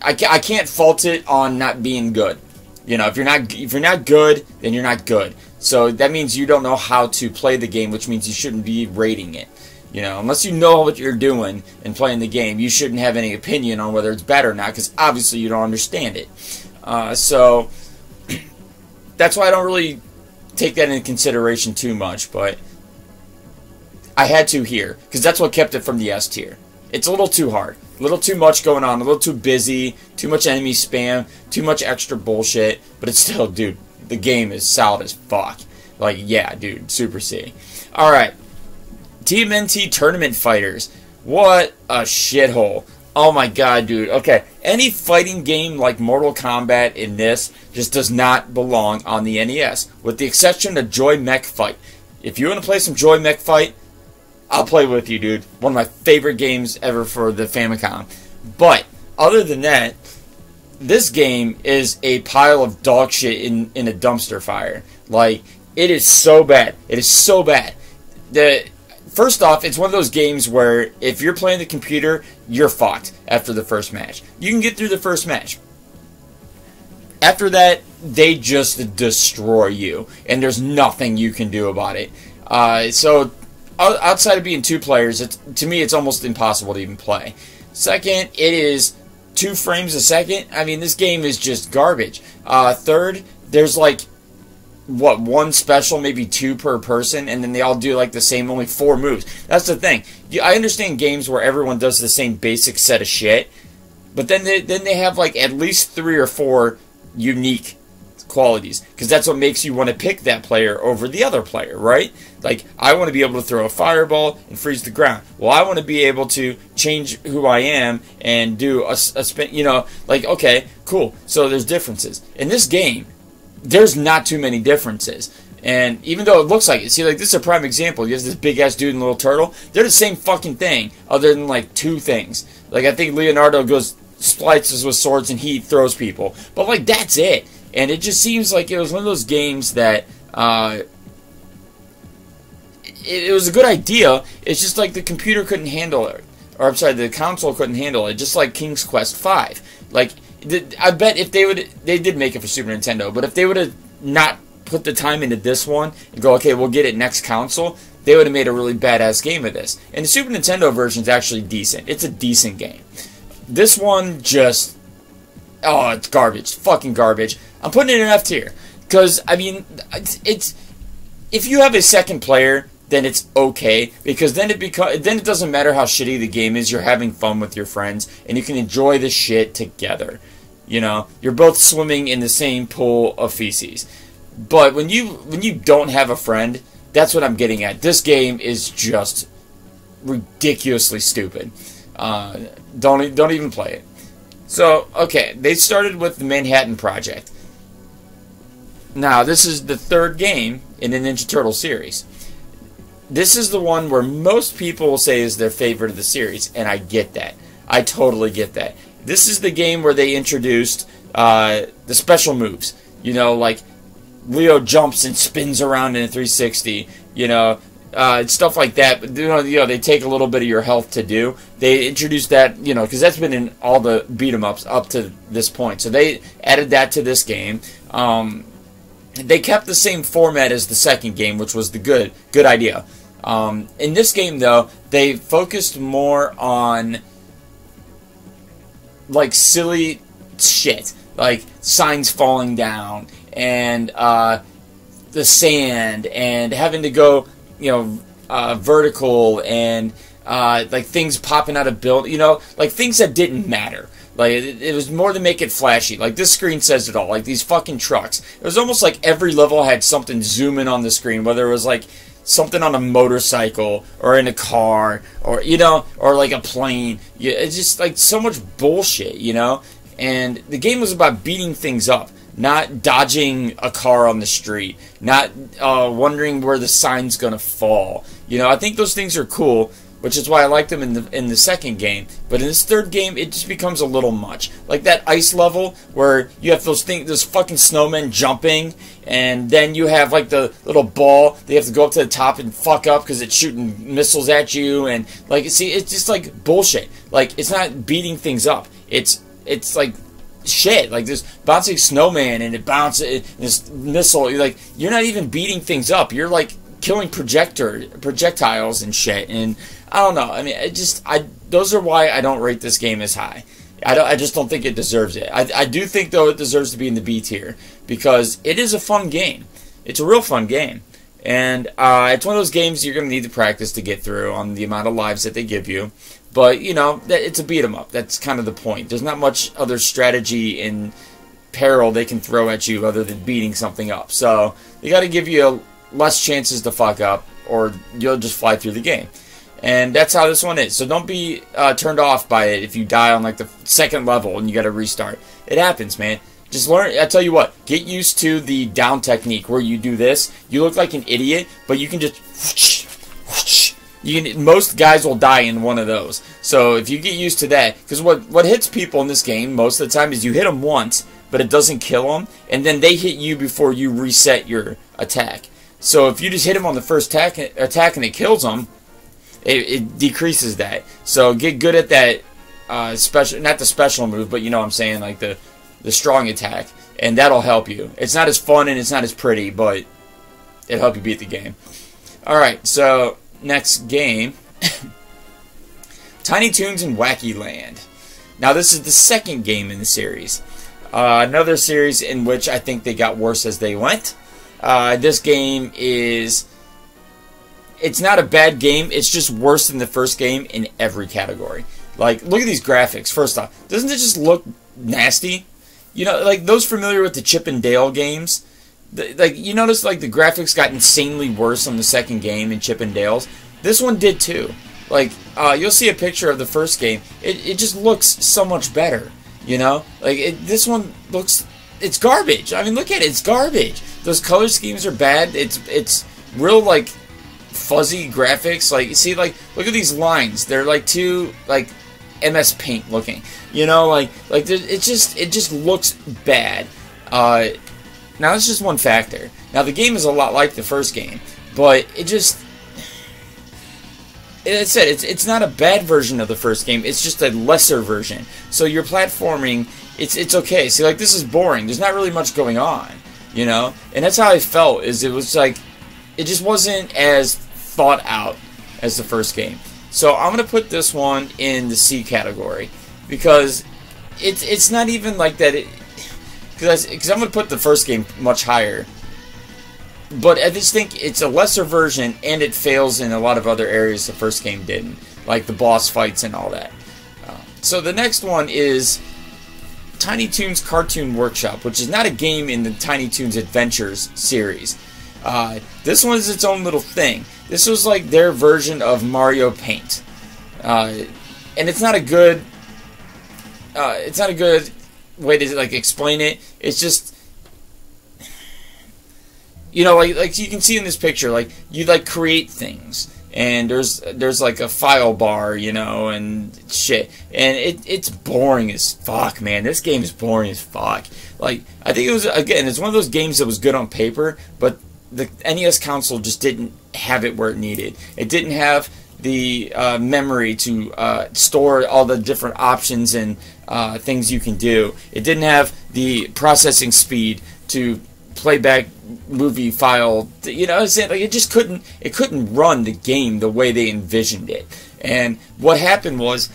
I can't fault it on not being good. You know, if you're not good, then you're not good. So that means you don't know how to play the game, which means you shouldn't be rating it. You know, unless you know what you're doing and playing the game, you shouldn't have any opinion on whether it's bad or not, because obviously you don't understand it. So that's why I don't really take that into consideration too much, but I had to here, because that's what kept it from the S tier. It's a little too hard, a little too much going on, a little too busy, too much enemy spam, too much extra bullshit, but it's still, dude, the game is solid as fuck. Like, yeah, dude, Super C. Alright, TMNT Tournament Fighters. What a shithole. Oh my god, dude. Okay, any fighting game like Mortal Kombat in this just does not belong on the NES, with the exception of Joy Mech Fight. If you want to play some Joy Mech Fight, I'll play with you, dude. One of my favorite games ever for the Famicom. But, other than that, this game is a pile of dog shit in a dumpster fire. Like, it is so bad. It is so bad. First off, it's one of those games where if you're playing the computer, you're fucked after the first match. You can get through the first match. After that, they just destroy you, and there's nothing you can do about it. So outside of being 2 players, to me it's almost impossible to even play. Second, it is 2 frames a second. I mean, this game is just garbage. Third, there's like, what, 1 special, maybe 2 per person, and then they all do like the same, only 4 moves. That's the thing. I understand games where everyone does the same basic set of shit, but then they have like at least 3 or 4 unique qualities, because that's what makes you want to pick that player over the other player, right? Like, I want to be able to throw a fireball and freeze the ground. Well, I want to be able to change who I am and do a spin, you know, like, okay, cool. So there's differences. In this game, there's not too many differences. And even though it looks like it, see, like, this is a prime example. You have this big-ass dude and little turtle. They're the same fucking thing, other than, like, 2 things. Like, I think Leonardo splices with swords and he throws people. But, like, that's it. And it just seems like it was one of those games that, it was a good idea. It's just like the computer couldn't handle it. Or, I'm sorry, the console couldn't handle it. Just like King's Quest V. Like, I bet if they did make it for Super Nintendo, but if they would have not put the time into this one and go, okay, we'll get it next console, they would have made a really badass game of this. And the Super Nintendo version is actually decent. It's a decent game. This one just, oh, it's garbage. Fucking garbage. I'm putting it in F tier. Because, I mean, it's if you have a second player, then it's okay, because then it doesn't matter how shitty the game is. You're having fun with your friends, and you can enjoy the shit together. You know, you're both swimming in the same pool of feces. But when you don't have a friend, that's what I'm getting at. This game is just ridiculously stupid. Don't even play it. So, okay, they started with the Manhattan Project. Now, this is the 3rd game in the Ninja Turtle series. This is the one where most people will say is their favorite of the series, and I get that. I totally get that. This is the game where they introduced the special moves. You know, like Leo jumps and spins around in a 360. You know, stuff like that. But, you know, they take a little bit of your health to do. They introduced that, you know, because that's been in all the beat-em-ups up to this point. So they added that to this game. They kept the same format as the second game, which was the good idea. In this game, though, they focused more on, like, silly shit. Like, signs falling down, and the sand, and having to go, you know, vertical, and, like, things popping out of build, you know, like, things that didn't matter. Like, it was more to make it flashy. Like, this screen says it all. Like, these fucking trucks. It was almost like every level had something zooming on the screen, whether it was, like, something on a motorcycle, or in a car, or, you know, or, like, a plane. It's just, like, so much bullshit, you know? And the game was about beating things up, not dodging a car on the street, not wondering where the sign's gonna fall. You know, I think those things are cool, which is why I liked them in the second game. But in this 3rd game, it just becomes a little much. Like that ice level where you have those fucking snowmen jumping, and then you have like the little ball. They have to go up to the top and fuck up because it's shooting missiles at you, and like, see, it's just like bullshit. Like, it's not beating things up. It's like shit. Like this bouncing snowman, and it bounces this missile. You're not even beating things up. You're like killing projectiles and shit. And I don't know. I mean, those are why I don't rate this game as high. I just don't think it deserves it. I do think, though, it deserves to be in the B tier, because it is a fun game. It's a real fun game. And it's one of those games you're going to need to practice to get through on the amount of lives that they give you. But, you know, it's a beat-em-up. That's kind of the point. There's not much other strategy in peril they can throw at you other than beating something up. So they got to give you less chances to fuck up, or you'll just fly through the game. And that's how this one is. So don't be turned off by it if you die on like the 2nd level and you got to restart. It happens, man. Just learn. I tell you what, get used to the down technique where you do this. You look like an idiot, but you can just whoosh. Most guys will die in one of those. So if you get used to that, because what hits people in this game most of the time is you hit them once, but it doesn't kill them, and then they hit you before you reset your attack. So if you just hit them on the first attack and it kills them, it decreases that. So get good at that special, not the special move, but you know what I'm saying, like the the strong attack, and that'll help you. It's not as fun and it's not as pretty, but it'll help you beat the game. Alright, so next game. Tiny Toons and Wacky Land. Now this is the second game in the series. Another series in which I think they got worse as they went. This game is... It's not a bad game, it's just worse than the first game in every category. Like, look at these graphics, first off. Doesn't it just look nasty? You know, like, those familiar with the Chip and Dale games, like, you notice, like, the graphics got insanely worse on the second game in Chip and Dale's? This one did, too. Like, you'll see a picture of the first game. It just looks so much better, you know? Like, this one looks... It's garbage. I mean, look at it, it's garbage. Those color schemes are bad. It's real, like... fuzzy graphics. Like, you see, like, look at these lines. They're like too, like, MS Paint looking, you know, like it just looks bad. Now that's just one factor. Now the game is a lot like the first game, but it just, as I said, it's not a bad version of the first game, it's just a lesser version. So your platforming, it's okay. See, like, this is boring, there's not really much going on, you know, and that's how I felt. Is it was like, it just wasn't as thought out as the first game. So I'm gonna put this one in the C category because it's not even like that. Because I'm gonna put the first game much higher, but I just think it's a lesser version and it fails in a lot of other areas the first game didn't, like the boss fights and all that. So the next one is Tiny Toons Cartoon Workshop, which is not a game in the Tiny Toons Adventures series. This one is its own little thing. This was like their version of Mario Paint, and it's not a good way to like explain it. It's just, you know, like you can see in this picture, like you like create things, and there's like a file bar, you know, and shit, and it's boring as fuck, man. This game is boring as fuck. Like, I think it was, again, it's one of those games that was good on paper, but the NES console just didn't have it where it needed. It didn't have the memory to store all the different options and things you can do. It didn't have the processing speed to play back movie file. You know, like, it just couldn't. It couldn't run the game the way they envisioned it. And what happened was,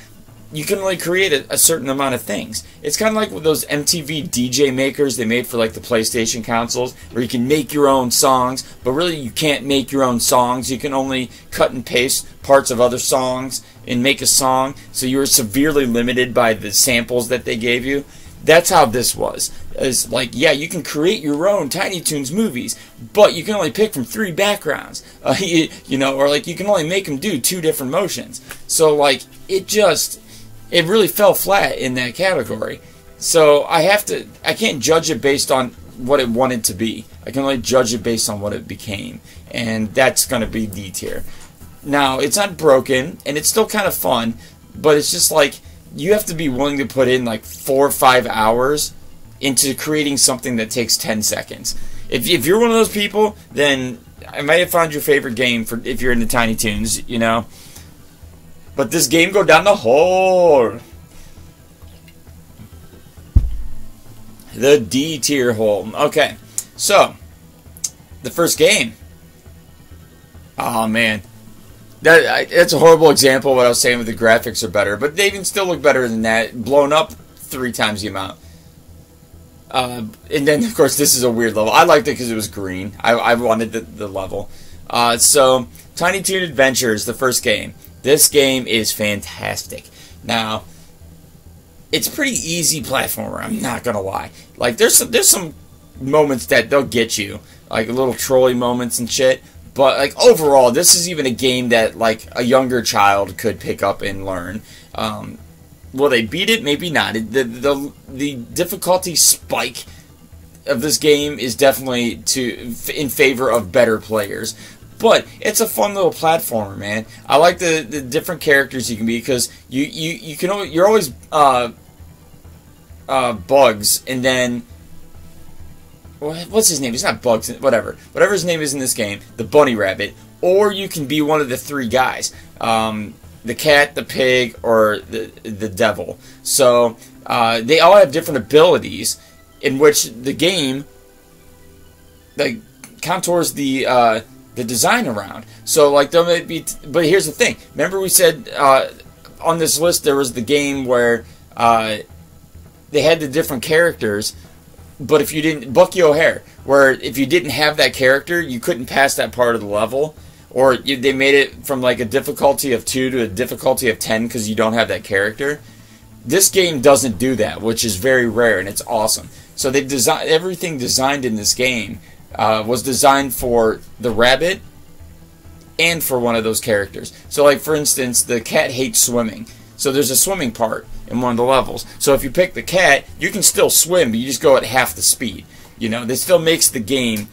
you can only create a certain amount of things. It's kind of like with those MTV DJ makers they made for like the PlayStation consoles, where you can make your own songs, but really you can't make your own songs. You can only cut and paste parts of other songs and make a song, so you were severely limited by the samples that they gave you. That's how this was. It's like, yeah, you can create your own Tiny Toons movies, but you can only pick from 3 backgrounds. You know, or like you can only make them do 2 different motions. So like, it really fell flat in that category. So I can't judge it based on what it wanted to be. I can only judge it based on what it became. And that's going to be D tier. Now, it's not broken, and it's still kind of fun, but it's just like, you have to be willing to put in like 4 or 5 hours into creating something that takes 10 seconds. If you're one of those people, then I might have found your favorite game for if you're into Tiny Toons, you know. But this game go down the hole. The D tier hole. Okay, so the first game. Oh man, that's a horrible example of what I was saying with the graphics are better, but they even still look better than that. Blown up 3 times the amount. And then of course this is a weird level. I liked it because it was green. I wanted the level. So Tiny Toon Adventures, the first game. This game is fantastic. Now, it's a pretty easy platformer, I'm not gonna lie. Like, there's some moments that they'll get you, like little trolley moments and shit, but like overall, this is even a game that like a younger child could pick up and learn. Will they beat it? Maybe not. The difficulty spike of this game is definitely in favor of better players. But it's a fun little platformer, man. I like the different characters you can be, because you're always Bugs, and then what's his name? It's not Bugs, whatever his name is in this game, the Bunny Rabbit, or you can be one of the 3 guys. the cat, the pig, or the devil. So they all have different abilities in which the game like contours the design around. So like there may be, but here's the thing. Remember we said on this list there was the game where they had the different characters, but if you didn't, Bucky O'Hare, where if you didn't have that character, you couldn't pass that part of the level. Or they made it from like a difficulty of 2 to a difficulty of 10 because you don't have that character. This game doesn't do that, which is very rare, and it's awesome. So they've designed everything designed in this game was designed for the rabbit and for one of those characters. So like for instance, the cat hates swimming. So there's a swimming part in one of the levels. So if you pick the cat, you can still swim, but you just go at half the speed. You know, this still makes the game,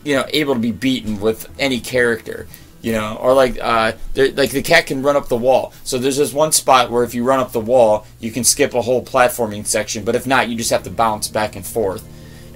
you know, able to be beaten with any character, you know, or like the cat can run up the wall. So there's this one spot where if you run up the wall, you can skip a whole platforming section, but if not, you just have to bounce back and forth.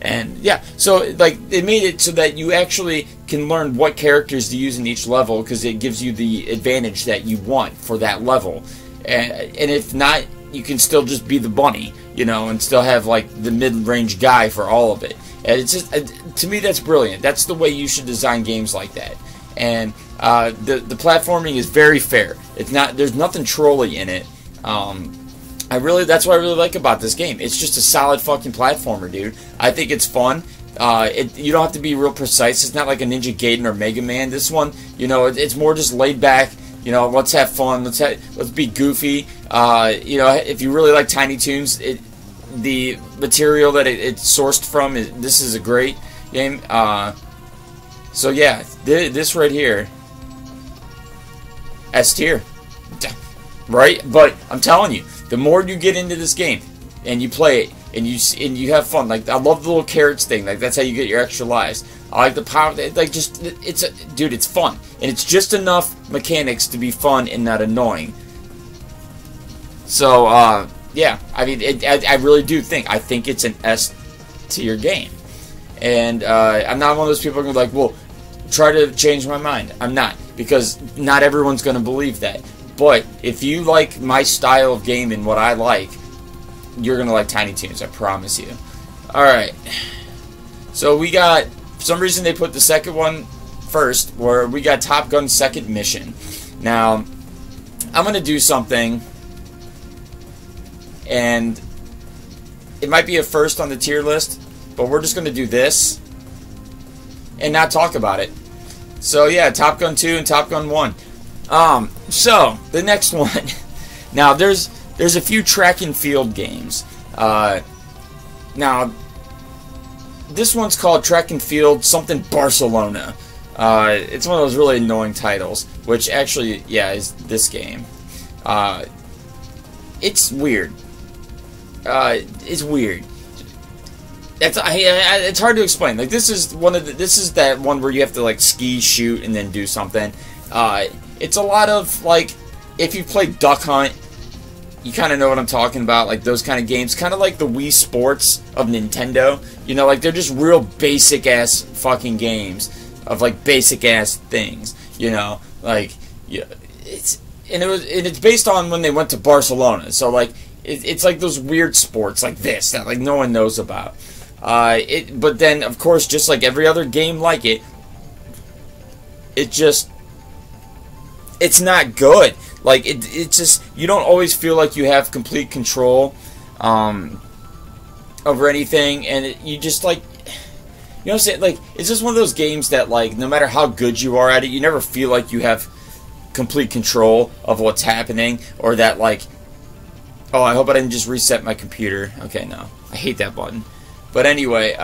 And yeah, so like they made it so that you actually can learn what characters to use in each level because it gives you the advantage that you want for that level. And if not, you can still just be the bunny, you know, and still have like the mid-range guy for all of it. And it's just, to me, that's brilliant. That's the way you should design games like that. And the platforming is very fair. It's not, there's nothing trolly in it. That's what I really like about this game. It's just a solid fucking platformer, dude. I think it's fun. You don't have to be real precise. It's not like a Ninja Gaiden or Mega Man. This one, you know, it's more just laid back. You know, let's have fun. Let's be goofy. You know, if you really like Tiny Toons, the material that it's sourced from, this is a great game. So yeah, this right here, S tier, right? But I'm telling you, the more you get into this game and you play it and you have fun, like I love the little carrots thing. Like that's how you get your extra lives. I like the power. Like just dude, it's fun and it's just enough mechanics to be fun and not annoying. So yeah, I mean, I really do think it's an S tier game, and I'm not one of those people who are like, well, try to change my mind. I'm not, because not everyone's going to believe that. But if you like my style of game and what I like, you're going to like Tiny Toons, I promise you. Alright, so we got, for some reason they put the second one first, where we got Top Gun's second mission. Now, I'm going to do something, and it might be a first on the tier list, but we're just going to do this and not talk about it. So yeah, Top Gun 2 and Top Gun 1. So the next one. Now there's a few track and field games. Now this one's called Track and Field something Barcelona. It's one of those really annoying titles, which actually, yeah, is this game. It's weird. It's weird. It's hard to explain. Like this is that one where you have to like ski, shoot, and then do something. It's a lot of like, if you've played Duck Hunt, you kind of know what I'm talking about. Like those kind of games, kind of like the Wii Sports of Nintendo. You know, like they're just real basic ass fucking games of like basic ass things. You know, like yeah, it's based on when they went to Barcelona. So like it's like those weird sports like this that like no one knows about. But then, of course, just like every other game like it, it's not good. Like, it's just, you don't always feel like you have complete control, over anything, and you just, like, you know what I'm saying? Like, it's just one of those games that, like, no matter how good you are at it, you never feel like you have complete control of what's happening, or that, like, oh, I hope I didn't just reset my computer. Okay, no. I hate that button. But anyway,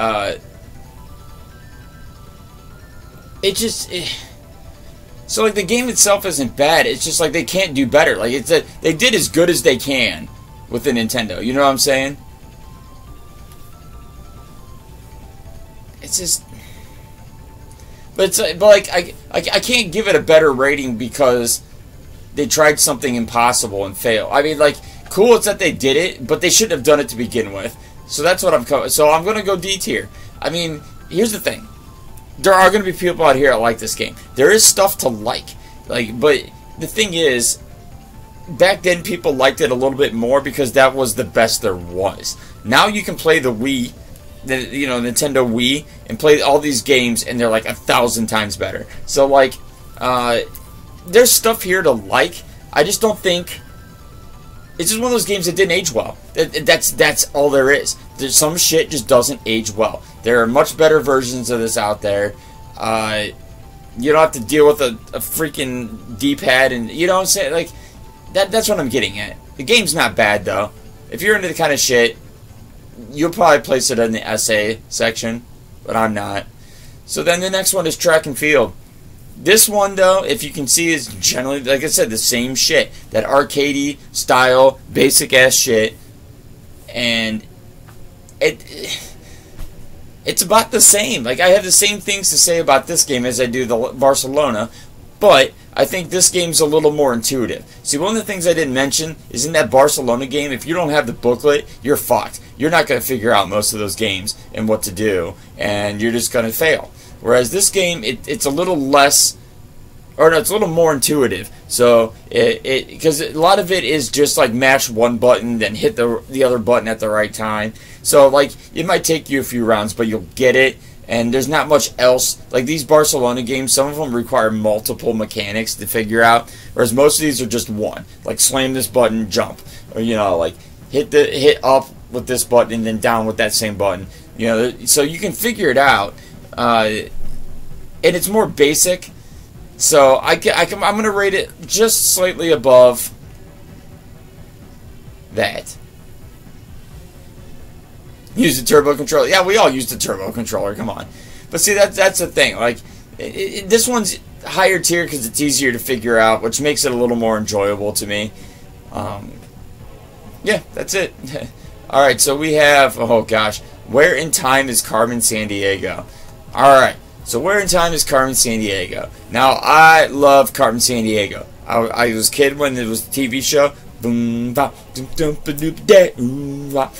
so like the game itself isn't bad. It's just like they can't do better. Like they did as good as they can with the Nintendo. You know what I'm saying? It's just, but like I can't give it a better rating because they tried something impossible and failed. I mean, like, cool, it's that they did it, but they shouldn't have done it to begin with. So that's what I'm going to go D tier. I mean, here's the thing. There are going to be people out here that like this game. There is stuff to like, but the thing is, back then people liked it a little bit more because that was the best there was. Now you can play the Wii, Nintendo Wii, and play all these games, and they're like 1,000 times better. So like, there's stuff here to like. I just don't think it's just one of those games that didn't age well. That's all there is. There's some shit just doesn't age well. There are much better versions of this out there. You don't have to deal with a freaking D-pad, and you know what I'm saying? Like, that's what I'm getting at. The game's not bad, though. If you're into the kind of shit, you'll probably place it in the essay section, but I'm not. So then the next one is track and field. This one, though, if you can see, is generally, like I said, the same shit. That arcadey style, basic-ass shit. And it's about the same. Like, I have the same things to say about this game as I do the Barcelona, but I think this game's a little more intuitive. See, one of the things I didn't mention is in that Barcelona game, if you don't have the booklet, you're fucked. You're not going to figure out most of those games and what to do, and you're just going to fail. Whereas this game, it's a little less, or no, it's a little more intuitive. So, because a lot of it is just like mash one button, then hit the other button at the right time. So, like, it might take you a few rounds, but you'll get it. And there's not much else. Like these Barcelona games, some of them require multiple mechanics to figure out, whereas most of these are just one. Like slam this button, jump, or like hit up with this button and then down with that same button. So you can figure it out, and it's more basic. So I'm gonna rate it just slightly above that. Use the turbo controller. Yeah, we all use the turbo controller. Come on. But see, that's the thing. Like, this one's higher tier because it's easier to figure out, which makes it a little more enjoyable to me. Yeah, that's it. All right, so we have, oh gosh, Where in Time is Carmen Sandiego? All right, so Where in Time is Carmen Sandiego. Now, I love Carmen Sandiego. I was a kid when it was a TV show. I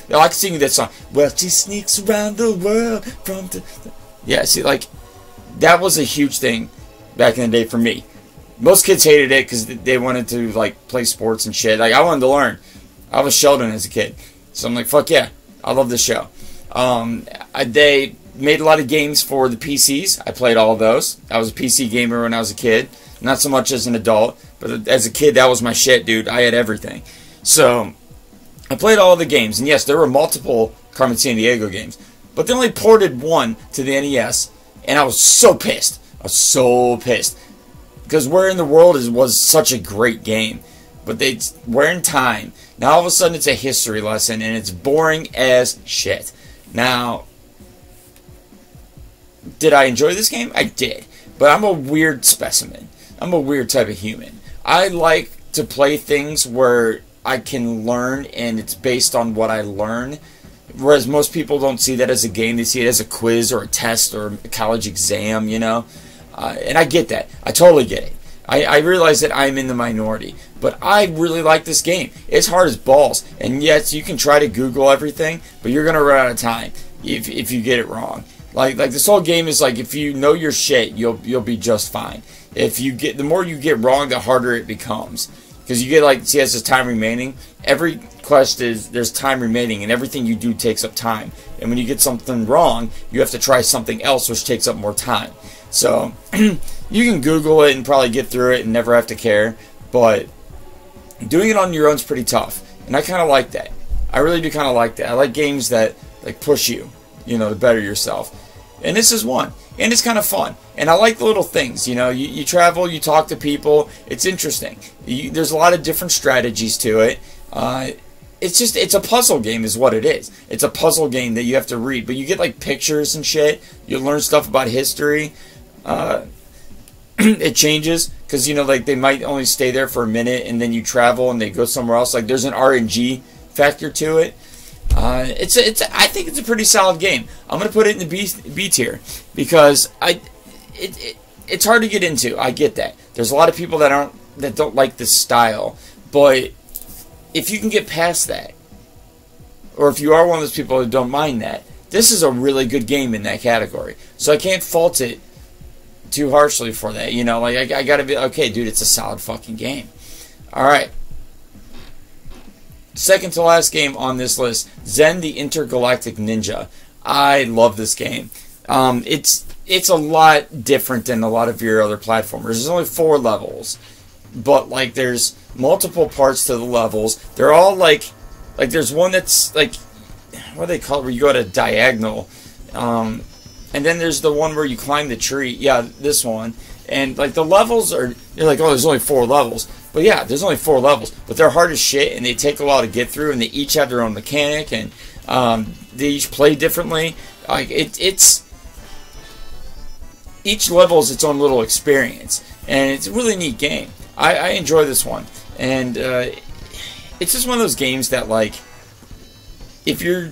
like singing that song. Well, she sneaks around the world from the... Yeah, see, like, that was a huge thing back in the day for me. Most kids hated it because they wanted to, like, play sports and shit. Like, I wanted to learn. I was Sheldon as a kid. So I'm like, fuck yeah, I love this show. They made a lot of games for the PCs. I played all of those. I was a PC gamer when I was a kid. Not so much as an adult, but as a kid, that was my shit, dude. I had everything. So, I played all of the games. And yes, there were multiple Carmen Sandiego games. But they only ported one to the NES. And I was so pissed. I was so pissed. Because Where in the World was such a great game. But Where in Time. Now, all of a sudden, it's a history lesson. And it's boring as shit. Now, did I enjoy this game? I did. But I'm a weird specimen. I'm a weird type of human. I like to play things where I can learn and it's based on what I learn. Whereas most people don't see that as a game. They see it as a quiz or a test or a college exam, And I get that. I totally get it. I realize that I'm in the minority. But I really like this game. It's hard as balls. And yes, you can try to Google everything, but you're going to run out of time if you get it wrong. Like this whole game is like, if you know your shit, you'll be just fine. The more you get wrong, the harder it becomes. Because you get like, see, as there's time remaining. Every quest there's time remaining, and everything you do takes up time. And when you get something wrong, you have to try something else, which takes up more time. So you can Google it and probably get through it and never have to care. But doing it on your own is pretty tough, and I kind of like that. I really do kind of like that. I like games that like push you, to better yourself. And this is one. And it's kind of fun. And I like the little things. You travel, you talk to people. It's interesting. There's a lot of different strategies to it. It's a puzzle game is what it is. It's a puzzle game that you have to read. But you get like pictures and shit. You learn stuff about history. It changes. Because, like they might only stay there for a minute. And then you travel and they go somewhere else. Like there's an RNG factor to it. I think it's a pretty solid game. I'm gonna put it in the B tier because it's hard to get into. I get that. There's a lot of people that don't like this style, but if you can get past that, or if you are one of those people who don't mind that, this is a really good game in that category. So I can't fault it too harshly for that. You know, like I gotta be okay, dude. It's a solid fucking game. All right. Second to last game on this list, Zen the Intergalactic Ninja. I love this game. It's a lot different than a lot of your other platformers. There's only 4 levels, but like there's multiple parts to the levels. They're all like there's one that's like, what do they call it, where you go at a diagonal, and then there's the one where you climb the tree. Yeah, this one. And like the levels are, you're like, oh, there's only 4 levels. But yeah, there's only 4 levels, but they're hard as shit, and they take a while to get through, and they each have their own mechanic, and they each play differently. Like it's each level is its own little experience, and it's a really neat game. I enjoy this one, and it's just one of those games that, like, if you're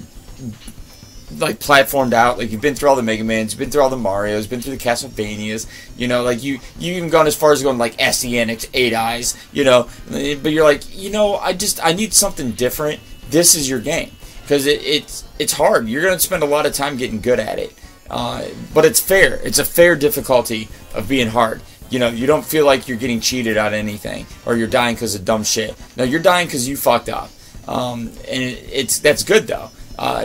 like platformed out, like you've been through all the Mega Mans, you've been through all the Marios, been through the Castlevanias, you know, like you even gone as far as going like SENX, 8 Eyes, you know, but you're like, you know, I need something different. This is your game, because it's hard. You're gonna spend a lot of time getting good at it, but it's fair. It's a fair difficulty of being hard. You know, you don't feel like you're getting cheated out of anything, or you're dying because of dumb shit. No, you're dying because you fucked up, and that's good though.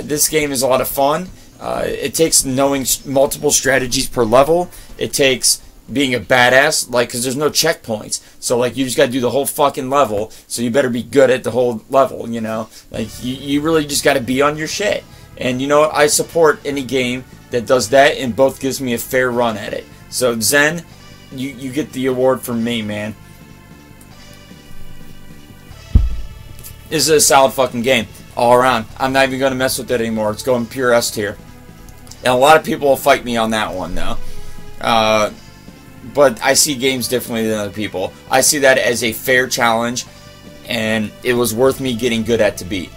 This game is a lot of fun. It takes knowing multiple strategies per level. It takes being a badass, like, because there's no checkpoints. So, like, you just got to do the whole fucking level. So you better be good at the whole level, you know. Like, you really just got to be on your shit. And you know what? I support any game that does that and both gives me a fair run at it. So, Zen, you get the award from me, man. This is a solid fucking game all around. I'm not even going to mess with it anymore. It's going pure S tier. And a lot of people will fight me on that one, though. But I see games differently than other people. I see that as a fair challenge, and it was worth me getting good at to beat.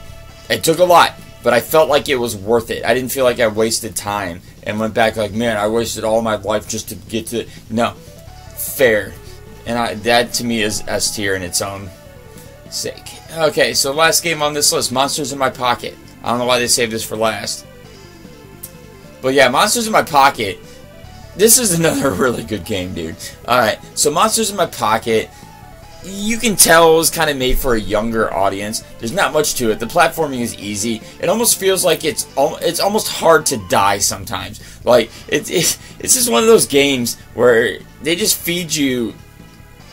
It took a lot, but I felt like it was worth it. I didn't feel like I wasted time and went back like, man, I wasted all my life just to get to... No. Fair. And that, to me, is S tier in its own sake. Okay, so last game on this list, Monsters in My Pocket. I don't know why they saved this for last. But yeah, Monsters in My Pocket, this is another really good game, dude. Alright, so Monsters in My Pocket, you can tell it was kind of made for a younger audience. There's not much to it. The platforming is easy. It almost feels like it's almost hard to die sometimes. Like, it's just one of those games where they just feed you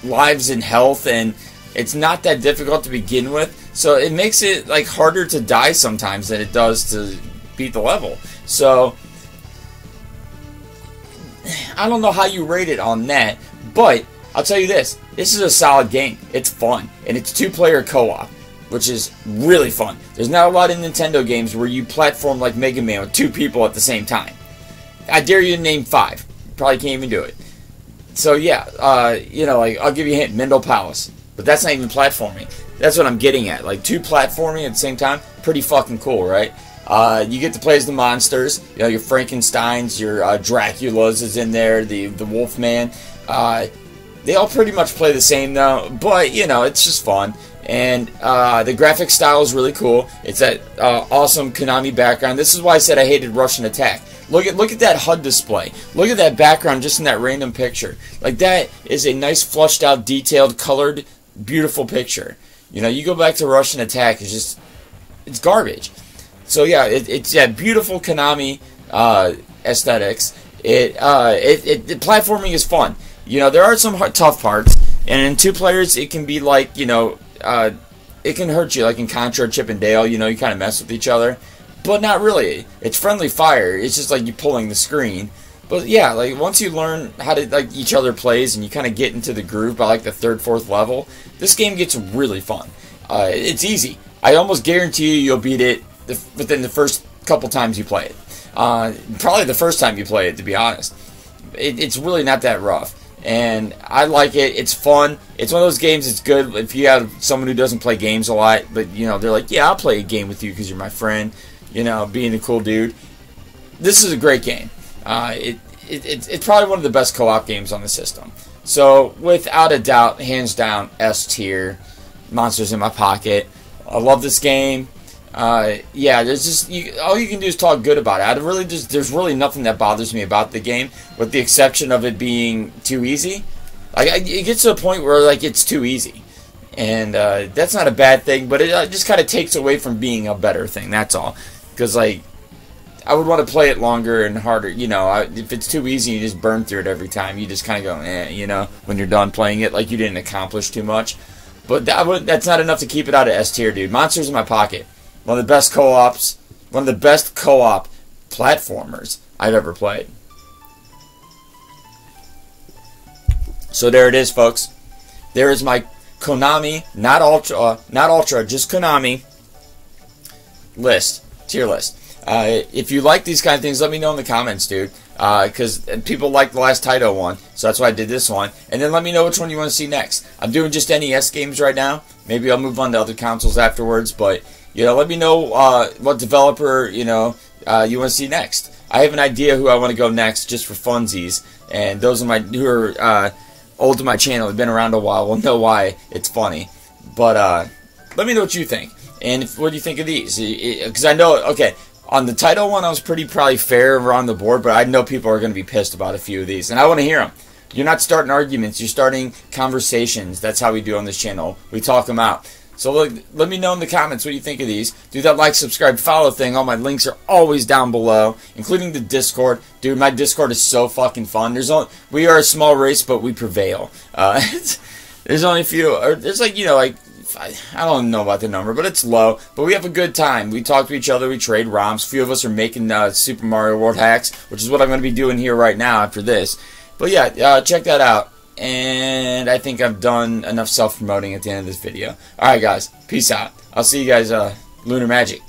lives and health, and it's not that difficult to begin with, so it makes it like harder to die sometimes than it does to beat the level. So I don't know how you rate it on that, but I'll tell you this is a solid game. It's fun, and it's 2-player co-op, which is really fun. There's not a lot of Nintendo games where you platform like Mega Man with 2 people at the same time. I dare you to name 5. Probably can't even do it. So yeah, you know, like, I'll give you a hint, Mendel Palace. But that's not even platforming. That's what I'm getting at. Like, 2 platforming at the same time, pretty fucking cool, right? You get to play as the monsters. You know, your Frankensteins, your Draculas is in there, the Wolfman. They all pretty much play the same, though. But, you know, it's just fun. And the graphic style is really cool. It's that awesome Konami background. This is why I said I hated Russian Attack. Look at that HUD display. Look at that background just in that random picture. Like, that is a nice, flushed out, detailed, colored, beautiful picture. You know, you go back to Russian Attack, it's garbage. So yeah, it's beautiful Konami aesthetics. The platforming is fun. You know, there are some tough parts, and in 2 players it can be like, you know, it can hurt you, like in Contra or Chip and Dale. You know, you kind of mess with each other, but not really. It's friendly fire. It's just like you pulling the screen. But yeah, like once you learn how to like each other plays and you kind of get into the groove by like the 3rd, 4th level, this game gets really fun. It's easy. I almost guarantee you'll beat it within the first couple times you play it. Probably the first time you play it, to be honest. It's really not that rough, and I like it. It's fun. It's one of those games. It's good if you have someone who doesn't play games a lot, but you know they're like, yeah, I'll play a game with you because you're my friend. You know, being a cool dude. This is a great game. It's probably one of the best co-op games on the system. So, without a doubt, hands down, S tier, Monsters in My Pocket. I love this game. Yeah, there's just all you can do is talk good about it. There's really nothing that bothers me about the game, with the exception of it being too easy. Like it gets to a point where like it's too easy, and that's not a bad thing, but it just kind of takes away from being a better thing. That's all. Because like I would want to play it longer and harder. You know, if it's too easy, you just burn through it every time. You just kind of go, you know, when you're done playing it, like you didn't accomplish too much. But that's not enough to keep it out of S tier, dude. Monsters in My Pocket, one of the best co-ops, one of the best co-op platformers I've ever played. So there it is, folks. There is my Konami, not Ultra, just Konami list, tier list. If you like these kind of things, let me know in the comments, dude. Because people like the last Taito one, so that's why I did this one. And then let me know which one you want to see next. I'm doing just NES games right now. Maybe I'll move on to other consoles afterwards, but you know, let me know what developer you want to see next. I have an idea who I want to go next, just for funsies. And those of my who are old to my channel, have been around a while, will know why it's funny. But let me know what you think, and what do you think of these? Because I know, okay. On the title one, I was probably fair around the board, but I know people are going to be pissed about a few of these, and I want to hear them. You're not starting arguments, you're starting conversations. That's how we do on this channel. We talk them out. So let me know in the comments what you think of these. Do that like, subscribe, follow thing. All my links are always down below, including the Discord. Dude, my Discord is so fucking fun. We are a small race, but we prevail. There's only a few, or there's like, you know, like, I don't know about the number, but it's low. But we have a good time. We talk to each other. We trade ROMs. A few of us are making Super Mario World hacks, which is what I'm going to be doing here right now after this. But yeah, check that out. And I think I've done enough self-promoting at the end of this video. Alright, guys. Peace out. I'll see you guys Lunar Magic.